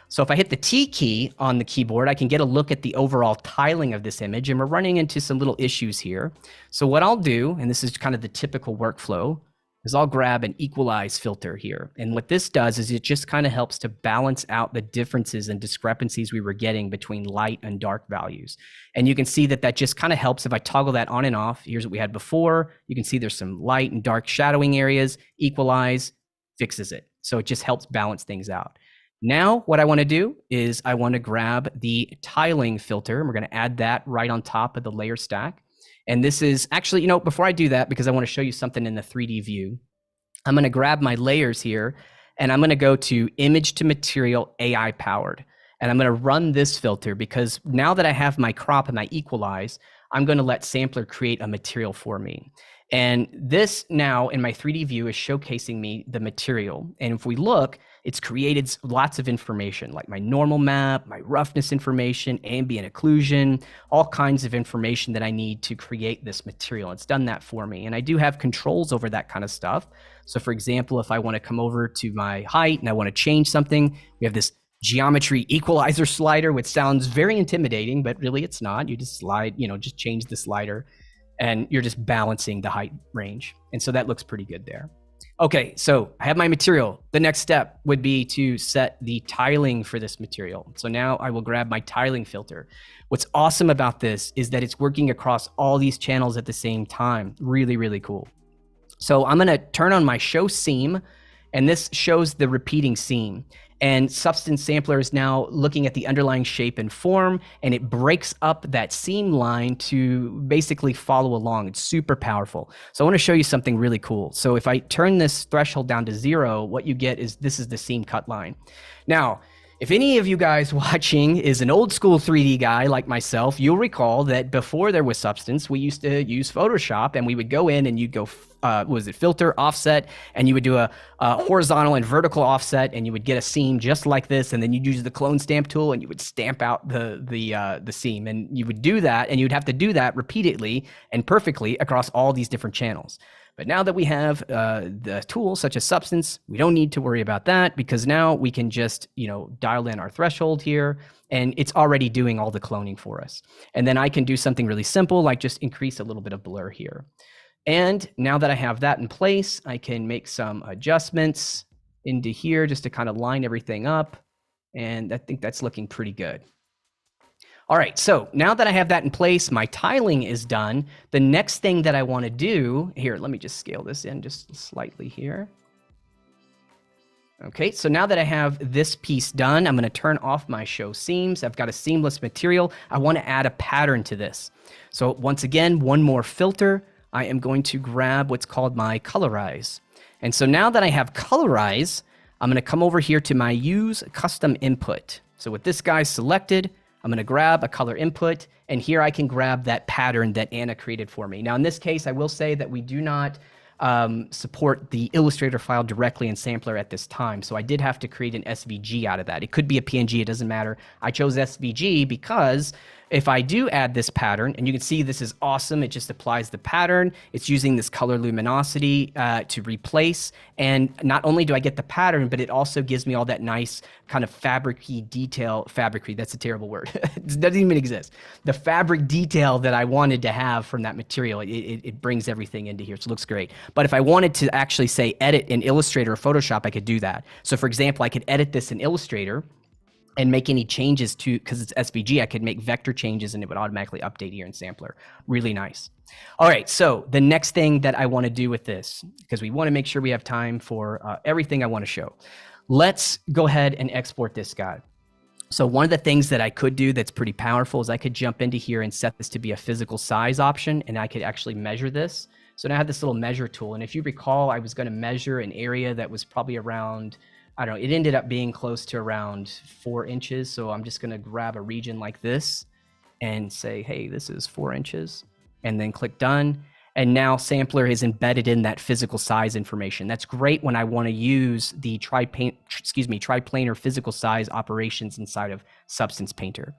Speaker 1: So if I hit the T key on the keyboard, I can get a look at the overall tiling of this image, and we're running into some little issues here. So what I'll do, and this is kind of the typical workflow, is I'll grab an equalize filter here. And what this does is it just kind of helps to balance out the differences and discrepancies we were getting between light and dark values. And you can see that that just kind of helps if I toggle that on and off. Here's what we had before. You can see there's some light and dark shadowing areas. Equalize fixes it. So it just helps balance things out. Now, what I want to do is I want to grab the tiling filter, and we're going to add that right on top of the layer stack. And this is actually, before I do that, because I want to show you something in the 3D view, I'm going to grab my layers here, and I'm going to go to Image to Material AI Powered. And I'm going to run this filter, because now that I have my crop and my equalize, I'm going to let Sampler create a material for me. And this now in my 3D view is showcasing me the material. And if we look, it's created lots of information like my normal map, my roughness information, ambient occlusion, all kinds of information that I need to create this material. It's done that for me. And I do have controls over that kind of stuff. So for example, if I want to come over to my height and I want to change something, we have this geometry equalizer slider, which sounds very intimidating, but really it's not. You just slide, just change the slider and you're just balancing the height range. And so that looks pretty good there. Okay, so I have my material. The next step would be to set the tiling for this material. So now I will grab my tiling filter. What's awesome about this is that it's working across all these channels at the same time. Really, really cool. So I'm gonna turn on my show seam, and this shows the repeating seam. And Substance Sampler is now looking at the underlying shape and form, and it breaks up that seam line to basically follow along. It's super powerful. So I want to show you something really cool. So if I turn this threshold down to 0, what you get is this is the seam cut line. Now, if any of you guys watching is an old school 3D guy like myself, you'll recall that before there was Substance, we used to use Photoshop, and we would go in and you'd go, filter, offset, and you would do a horizontal and vertical offset, and you would get a seam just like this, and then you'd use the clone stamp tool, and you would stamp out the seam, and you would do that, and you'd have to do that repeatedly and perfectly across all these different channels. But now that we have the tools such as Substance, we don't need to worry about that, because now we can just, dial in our threshold here, and it's already doing all the cloning for us. And then I can do something really simple, like just increase a little bit of blur here. And now that I have that in place, I can make some adjustments into here just to kind of line everything up. And I think that's looking pretty good. All right, so now that I have that in place, my tiling is done. The next thing that I want to do here, let me just scale this in just slightly here. Okay, so now that I have this piece done, I'm going to turn off my show seams. I've got a seamless material. I want to add a pattern to this. So once again, one more filter. I am going to grab what's called my colorize. And so now that I have colorize, I'm going to come over here to my use custom input. So with this guy selected, I'm going to grab a color input, and here I can grab that pattern that Anna created for me. Now in this case, I will say that we do not support the Illustrator file directly in Sampler at this time. So I did have to create an SVG out of that. It could be a PNG, it doesn't matter. I chose SVG because if I do add this pattern, and you can see this is awesome, it just applies the pattern. It's using this color luminosity to replace. And not only do I get the pattern, but it also gives me all that nice kind of fabric-y detail. Fabric-y, that's a terrible word. It doesn't even exist. The fabric detail that I wanted to have from that material, it brings everything into here. So it looks great. But if I wanted to actually say edit in Illustrator or Photoshop, I could do that. So for example, I could edit this in Illustrator and make any changes to, because it's SVG, I could make vector changes and it would automatically update here in Sampler. Really nice. All right, so the next thing that I want to do with this, because we want to make sure we have time for everything I want to show. Let's go ahead and export this guy. So one of the things that I could do that's pretty powerful is I could jump into here and set this to be a physical size option, and I could actually measure this. So now I have this little measure tool, and if you recall, I was going to measure an area that was probably around, I don't know, it ended up being close to around 4 inches. So I'm just going to grab a region like this and say, hey, this is 4 inches, and then click done. And now Sampler is embedded in that physical size information. That's great when I want to use the triplanar physical size operations inside of Substance Painter.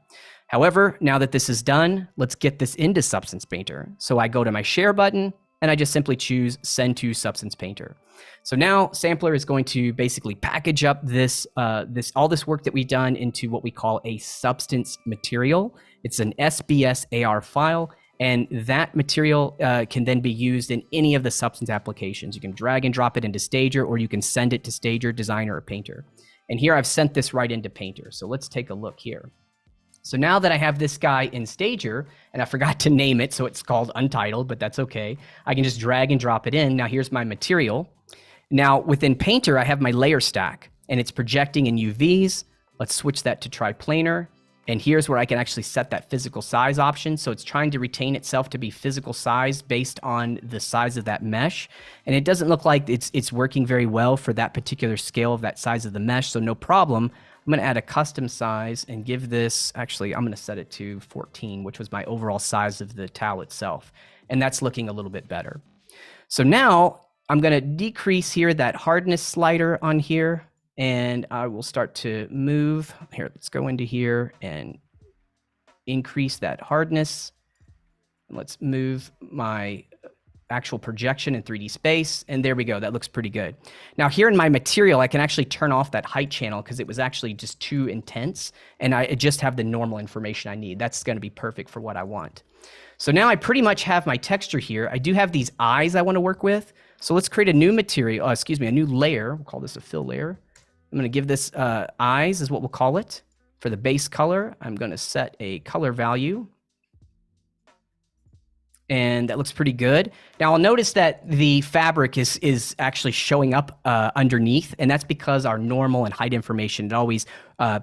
Speaker 1: However, now that this is done, let's get this into Substance Painter. So I go to my share button, and I just simply choose send to Substance Painter. So now Sampler is going to basically package up all this work that we've done into what we call a substance material. It's an SBS AR file, and that material can then be used in any of the Substance applications. You can drag and drop it into Stager, or you can send it to Stager, Designer, or Painter. And here I've sent this right into Painter. So let's take a look here. So now that I have this guy in Stager, and I forgot to name it, so it's called Untitled, but that's okay. I can just drag and drop it in. Now here's my material. Now within Painter, I have my layer stack, and it's projecting in UVs. Let's switch that to triplanar. And here's where I can actually set that physical size option. So it's trying to retain itself to be physical size based on the size of that mesh. And it doesn't look like it's working very well for that particular scale of that size of the mesh, so no problem. I'm going to add a custom size and give this, actually, I'm going to set it to 14, which was my overall size of the towel itself. And that's looking a little bit better. So now I'm going to decrease here that hardness slider on here, and I will start to move. Here, let's go into here and increase that hardness. Let's move my actual projection in 3D space. And there we go. That looks pretty good. Now here in my material, I can actually turn off that height channel because it was actually just too intense. And I just have the normal information I need. That's going to be perfect for what I want. So now I pretty much have my texture here. I do have these eyes I want to work with. So let's create a new material, a new layer. We'll call this a fill layer. I'm going to give this eyes is what we'll call it. For the base color, I'm going to set a color value. And that looks pretty good. Now I'll notice that the fabric is actually showing up underneath, and that's because our normal and height information, it always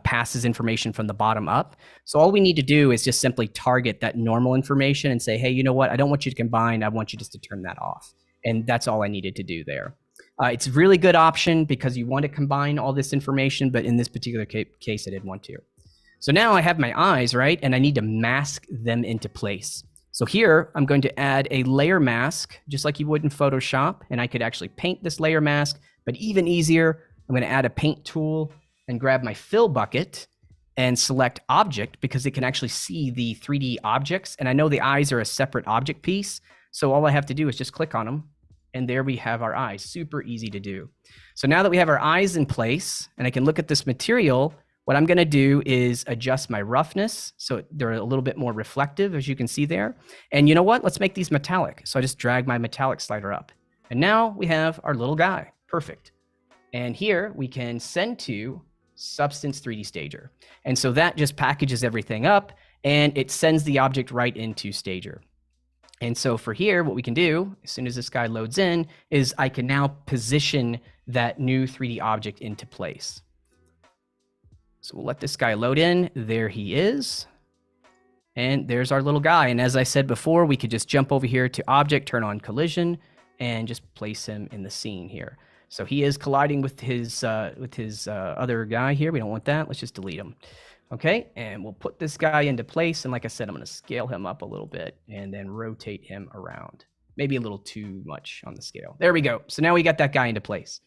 Speaker 1: passes information from the bottom up. So all we need to do is just simply target that normal information and say, hey, you know what? I don't want you to combine. I want you just to turn that off. And that's all I needed to do there. It's a really good option because you want to combine all this information, but in this particular case, I didn't want to. So now I have my eyes, right? And I need to mask them into place. So here, I'm going to add a layer mask, just like you would in Photoshop, and I could actually paint this layer mask, but even easier, I'm gonna add a paint tool and grab my fill bucket and select object because it can actually see the 3D objects, and I know the eyes are a separate object piece, so all I have to do is just click on them, and there we have our eyes. Super easy to do. So now that we have our eyes in place, and I can look at this material, what I'm gonna do is adjust my roughness so they're a little bit more reflective, as you can see there. And you know what? Let's make these metallic. So I just drag my metallic slider up. And now we have our little guy. Perfect. And here we can send to Substance 3D Stager. And so that just packages everything up and it sends the object right into Stager. And so for here, what we can do, as soon as this guy loads in, is I can now position that new 3D object into place. So we'll let this guy load in. There he is. And there's our little guy. And as I said before, we could just jump over here to object, turn on collision, and just place him in the scene here. So he is colliding with his other guy here. We don't want that. Let's just delete him. Okay, and we'll put this guy into place. And like I said, I'm going to scale him up a little bit and then rotate him around. Maybe a little too much on the scale. There we go. So now we got that guy into place.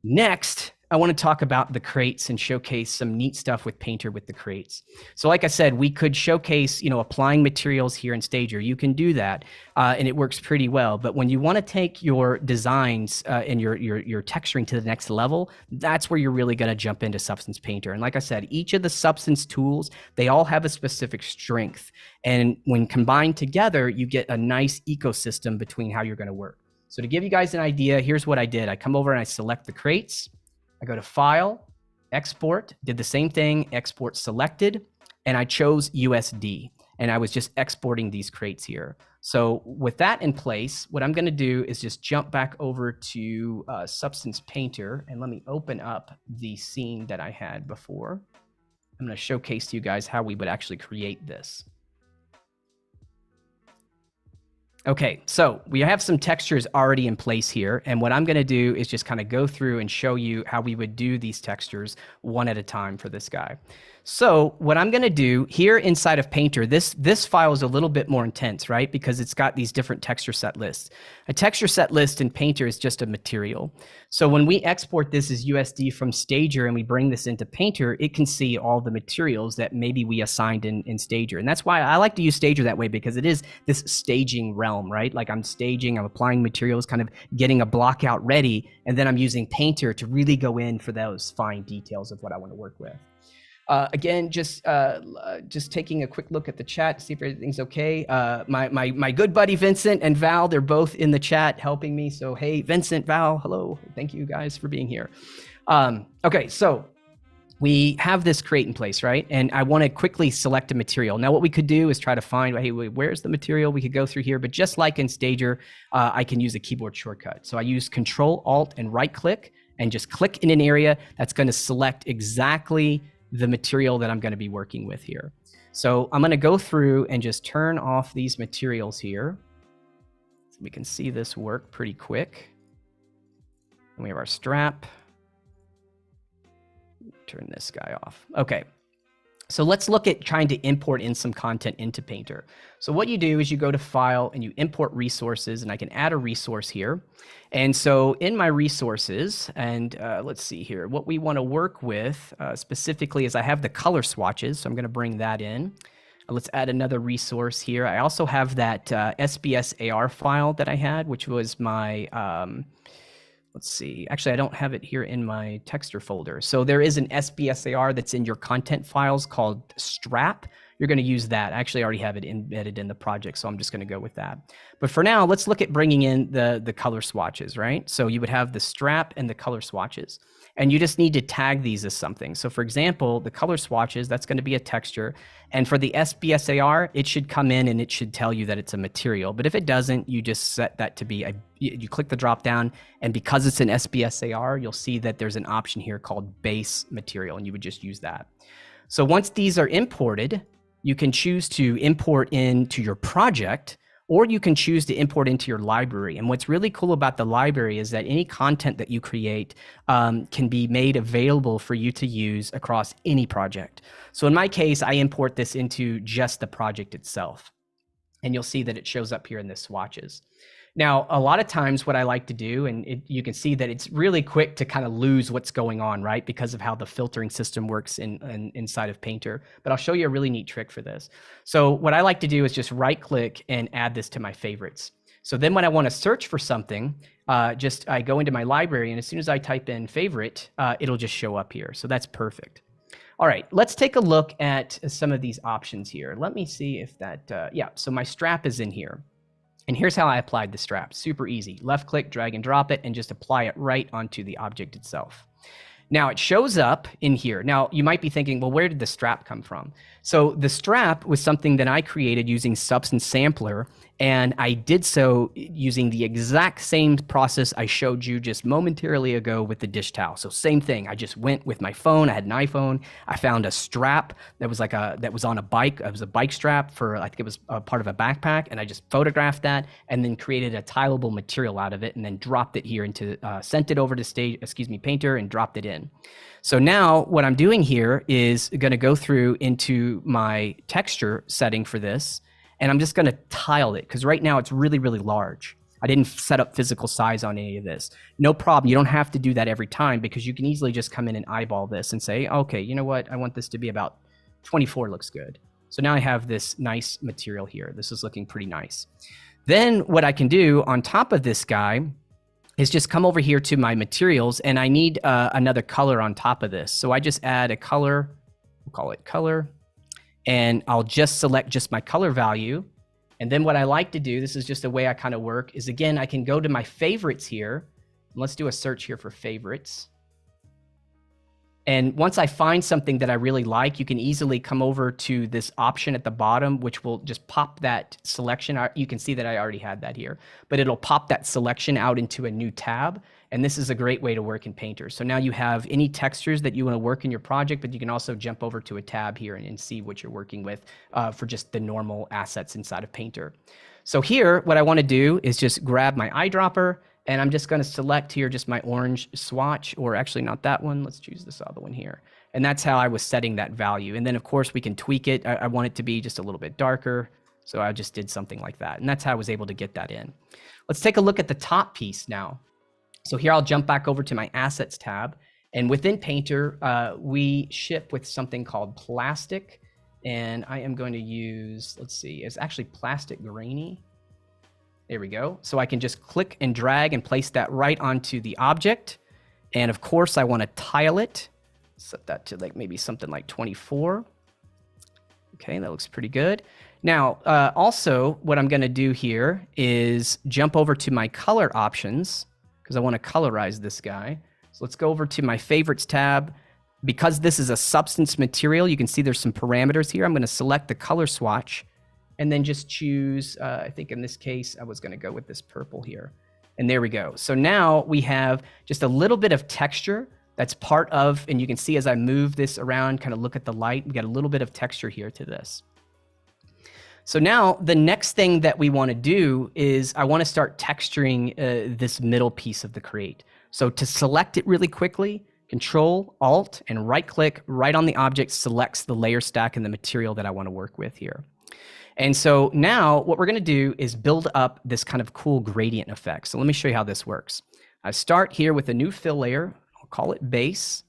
Speaker 1: Next, I want to talk about the crates and showcase some neat stuff with Painter with the crates. So like I said, we could showcase, applying materials here in Stager. You can do that, and it works pretty well. But when you want to take your designs and your texturing to the next level, that's where you're really going to jump into Substance Painter. And like I said, each of the Substance tools, they all have a specific strength. And when combined together, you get a nice ecosystem between how you're going to work. So to give you guys an idea, here's what I did. I come over and I select the crates. I go to File, Export, did the same thing, Export Selected, and I chose USD. And I was just exporting these crates here. So with that in place, what I'm going to do is just jump back over to Substance Painter, and let me open up the scene that I had before. I'm going to showcase to you guys how we would actually create this. Okay, so we have some textures already in place here, and what I'm going to do is just kind of go through and show you how we would do these textures one at a time for this guy. So what I'm going to do here inside of Painter, this file is a little bit more intense, right? Because it's got these different texture set lists. A texture set list in Painter is just a material. So when we export this as USD from Stager and we bring this into Painter, it can see all the materials that maybe we assigned in Stager. And that's why I like to use Stager that way, because it is this staging realm, right? Like I'm staging, I'm applying materials, kind of getting a block out ready, and then I'm using Painter to really go in for those fine details of what I want to work with. Again, just taking a quick look at the chat to see if everything's okay. My good buddy Vincent and Val, they're both in the chat helping me. So hey, Vincent, Val, hello. Thank you guys for being here. Okay, so we have this crate in place, right? And I want to quickly select a material. Now what we could do is try to find, hey, where's the material? We could go through here, but just like in Stager, I can use a keyboard shortcut. So I use Control, Alt, and right click, and just click in an area that's going to select exactly the material that I'm going to be working with here. So I'm going to go through and just turn off these materials here. So we can see this work pretty quick. And we have our strap. Turn this guy off. Okay. So let's look at trying to import in some content into Painter. So what you do is you go to File and you import resources, and I can add a resource here. And so in my resources, and let's see here, what we want to work with specifically is I have the color swatches. So I'm going to bring that in. Let's add another resource here. I also have that SBS AR file that I had, which was my, let's see, actually, I don't have it here in my texture folder. So there is an SBS AR that's in your content files called Strap. You're going to use that. I actually already have it embedded in the project, so I'm just going to go with that. But for now, let's look at bringing in the color swatches, right? So you would have the strap and the color swatches, and you just need to tag these as something. So for example, the color swatches, that's going to be a texture. And for the SBSAR, it should come in and it should tell you that it's a material. But if it doesn't, you just set that to be, you click the drop down, and because it's an SBSAR, you'll see that there's an option here called base material, and you would just use that. So once these are imported, you can choose to import into your project, or you can choose to import into your library. And what's really cool about the library is that any content that you create can be made available for you to use across any project. So in my case, I import this into just the project itself. And you'll see that it shows up here in the swatches. Now, a lot of times what I like to do, and you can see that it's really quick to kind of lose what's going on, right? Because of how the filtering system works inside of Painter. But I'll show you a really neat trick for this. So what I like to do is just right click and add this to my favorites. So then when I want to search for something, I go into my library, and as soon as I type in favorite, it'll just show up here. So that's perfect. All right, let's take a look at some of these options here. Let me see if that, yeah, so my strap is in here. And here's how I applied the strap. Super easy. Left click, drag and drop it, and just apply it right onto the object itself. Now it shows up in here. Now you might be thinking, well, where did the strap come from? So the strap was something that I created using Substance Sampler, and I did so using the exact same process I showed you just momentarily ago with the dish towel. So same thing. I just went with my phone. I had an iPhone. I found a strap that was that was on a bike. It was a bike strap for, I think it was a part of a backpack, and I just photographed that and then created a tileable material out of it, and then dropped it here into, sent it over to Painter, and dropped it in. So now what I'm doing here is going to go through into my texture setting for this, and I'm just going to tile it because right now it's really, really large. I didn't set up physical size on any of this. No problem. You don't have to do that every time because you can easily just come in and eyeball this and say, okay, you know what? I want this to be about 24 looks good. So now I have this nice material here. This is looking pretty nice. Then what I can do on top of this guy is just come over here to my materials, and I need another color on top of this. So I just add a color, we'll call it color, and I'll just select just my color value. And then what I like to do, this is just a way I kind of work, is again, I can go to my favorites here. Let's do a search here for favorites. And once I find something that I really like, you can easily come over to this option at the bottom, which will just pop that selection. You can see that I already had that here, but it'll pop that selection out into a new tab. And this is a great way to work in Painter. So now you have any textures that you want to work in your project, but you can also jump over to a tab here and see what you're working with for just the normal assets inside of Painter. So here, what I want to do is just grab my eyedropper, and I'm just going to select here just my orange swatch, or actually not that one. Let's choose this other one here. And that's how I was setting that value. And then of course we can tweak it. I want it to be just a little bit darker. So I just did something like that. And that's how I was able to get that in. Let's take a look at the top piece now. So here I'll jump back over to my assets tab. And within Painter, we ship with something called plastic. And I am going to use, let's see, it's actually plastic grainy. There we go. So I can just click and drag and place that right onto the object. And of course I want to tile it. Set that to like maybe something like 24. Okay, that looks pretty good. Now, also what I'm going to do here is jump over to my color options because I want to colorize this guy. So let's go over to my favorites tab. Because this is a substance material, you can see there's some parameters here. I'm going to select the color swatch and then just choose, I think in this case, I was going to go with this purple here. And there we go. So now we have just a little bit of texture that's part of, and you can see as I move this around, kind of look at the light, we got a little bit of texture here to this. So now the next thing that we want to do is I want to start texturing this middle piece of the create. So to select it really quickly, Control, Alt, and right click right on the object selects the layer stack and the material that I want to work with here. And so now what we're going to do is build up this kind of cool gradient effect. So let me show you how this works. I start here with a new fill layer. I'll call it base.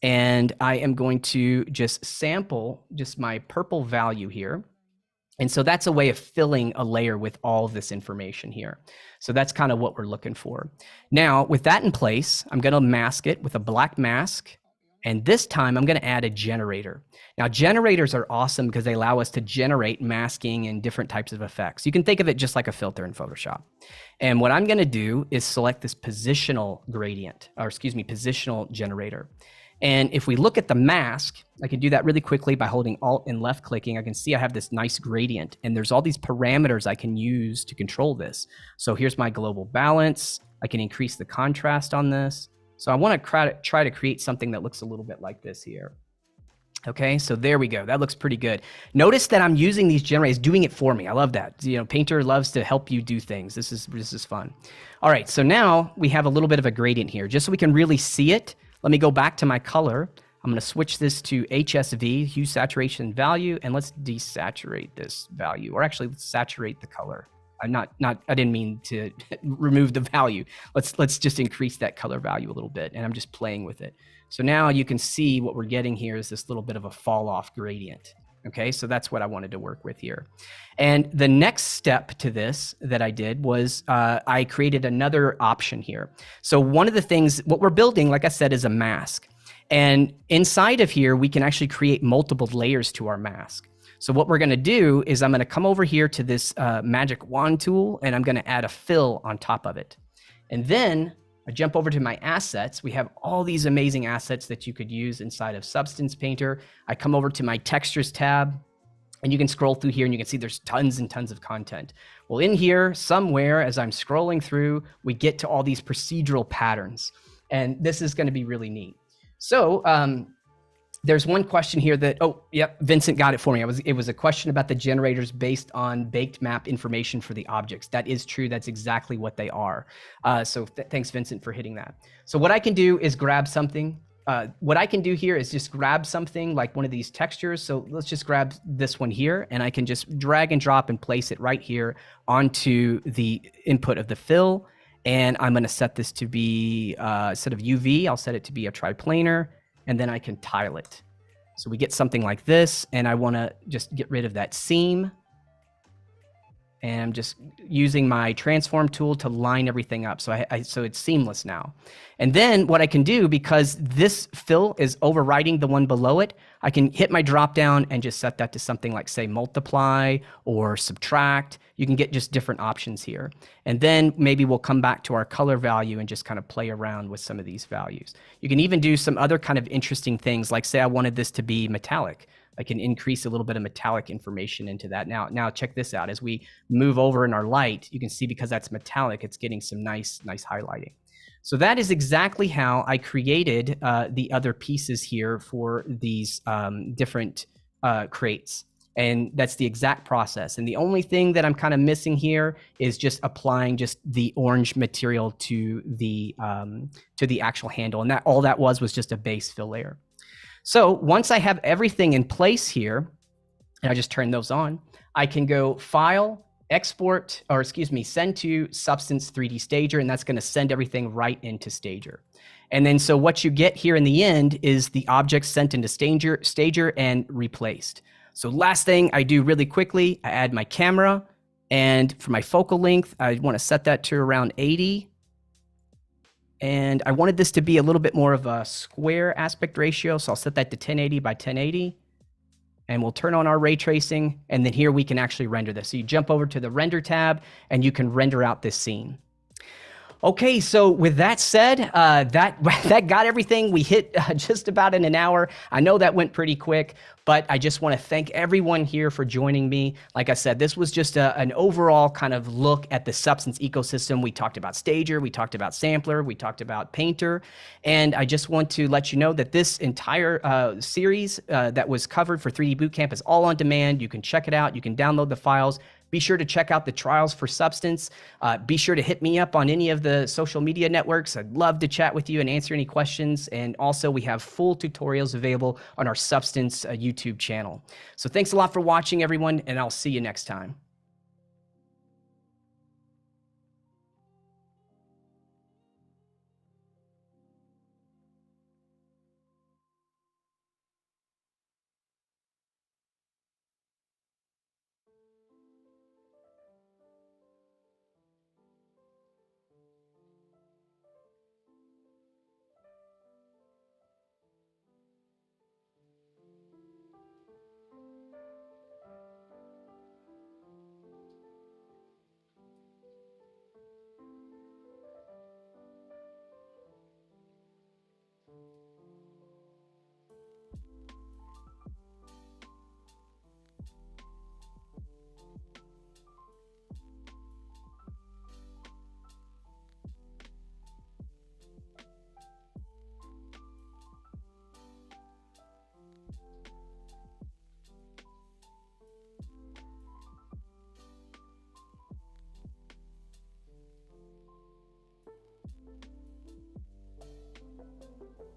Speaker 1: And I am going to just sample just my purple value here. And so that's a way of filling a layer with all of this information here. So that's kind of what we're looking for. Now, with that in place, I'm going to mask it with a black mask. And this time I'm going to add a generator. Now, generators are awesome because they allow us to generate masking and different types of effects. You can think of it just like a filter in Photoshop. And what I'm going to do is select this positional gradient, or excuse me, positional generator. And if we look at the mask, I can do that really quickly by holding Alt and left clicking. I can see I have this nice gradient, and there's all these parameters I can use to control this. So here's my global balance. I can increase the contrast on this. So I want to try to create something that looks a little bit like this here. Okay, so there we go. That looks pretty good. Notice that I'm using these generators, doing it for me. I love that. You know, Painter loves to help you do things. This is fun. All right, so now we have a little bit of a gradient here, just so we can really see it. Let me go back to my color. I'm going to switch this to HSV, hue saturation value, and let's desaturate this value, or actually let's saturate the color. I didn't mean to remove the value. Let's just increase that color value a little bit, and I'm just playing with it. So now you can see what we're getting here is this little bit of a fall off gradient. Okay, so that's what I wanted to work with here. And the next step to this that I did was I created another option here. So one of the things, what we're building, like I said, is a mask. And inside of here, we can actually create multiple layers to our mask. So what we're going to do is I'm going to come over here to this magic wand tool, and I'm going to add a fill on top of it. And then I jump over to my assets. We have all these amazing assets that you could use inside of Substance Painter. I come over to my textures tab, and you can scroll through here and you can see there's tons and tons of content. Well, in here somewhere, as I'm scrolling through, we get to all these procedural patterns, and this is going to be really neat. So there's one question here that, oh, yep, Vincent got it for me. It was a question about the generators based on baked map information for the objects. That is true. That's exactly what they are. So thanks, Vincent, for hitting that. So what I can do is grab something. What I can do here is just grab something like one of these textures. So let's just grab this one here, and I can just drag and drop and place it right here onto the input of the fill. And I'm going to set this to be, instead of UV, I'll set it to be a triplanar. And then I can tile it. So we get something like this, and I want to just get rid of that seam. And I'm just using my transform tool to line everything up. So so it's seamless now. And then what I can do, because this fill is overriding the one below it, I can hit my drop down and just set that to something like, say, multiply or subtract. You can get just different options here. And then maybe we'll come back to our color value and just kind of play around with some of these values. You can even do some other kind of interesting things, like say I wanted this to be metallic. I can increase a little bit of metallic information into that. Now check this out. As we move over in our light, you can see because that's metallic, it's getting some nice highlighting. So that is exactly how I created the other pieces here for these different crates. And that's the exact process. And the only thing that I'm kind of missing here is just applying just the orange material to the actual handle. And that all that was just a base fill layer. So once I have everything in place here, and I just turn those on, I can go File, Export, or excuse me, Send to Substance 3D Stager, and that's going to send everything right into Stager. And then so what you get here in the end is the objects sent into Stager and replaced. So last thing I do really quickly, I add my camera, and for my focal length, I want to set that to around 80. And I wanted this to be a little bit more of a square aspect ratio, so I'll set that to 1080 by 1080. And we'll turn on our ray tracing, and then here we can actually render this. So you jump over to the render tab, and you can render out this scene. Okay, so with that said, that got everything. We hit just about in an hour. I know that went pretty quick, but I just want to thank everyone here for joining me. Like I said, this was just an overall kind of look at the Substance ecosystem. We talked about Stager, we talked about Sampler, we talked about Painter, and I just want to let you know that this entire series that was covered for 3D Bootcamp is all on demand. You can check it out. You can download the files. Be sure to check out the trials for Substance. Be sure to hit me up on any of the social media networks. I'd love to chat with you and answer any questions. And also we have full tutorials available on our Substance YouTube channel. So thanks a lot for watching, everyone, and I'll see you next time.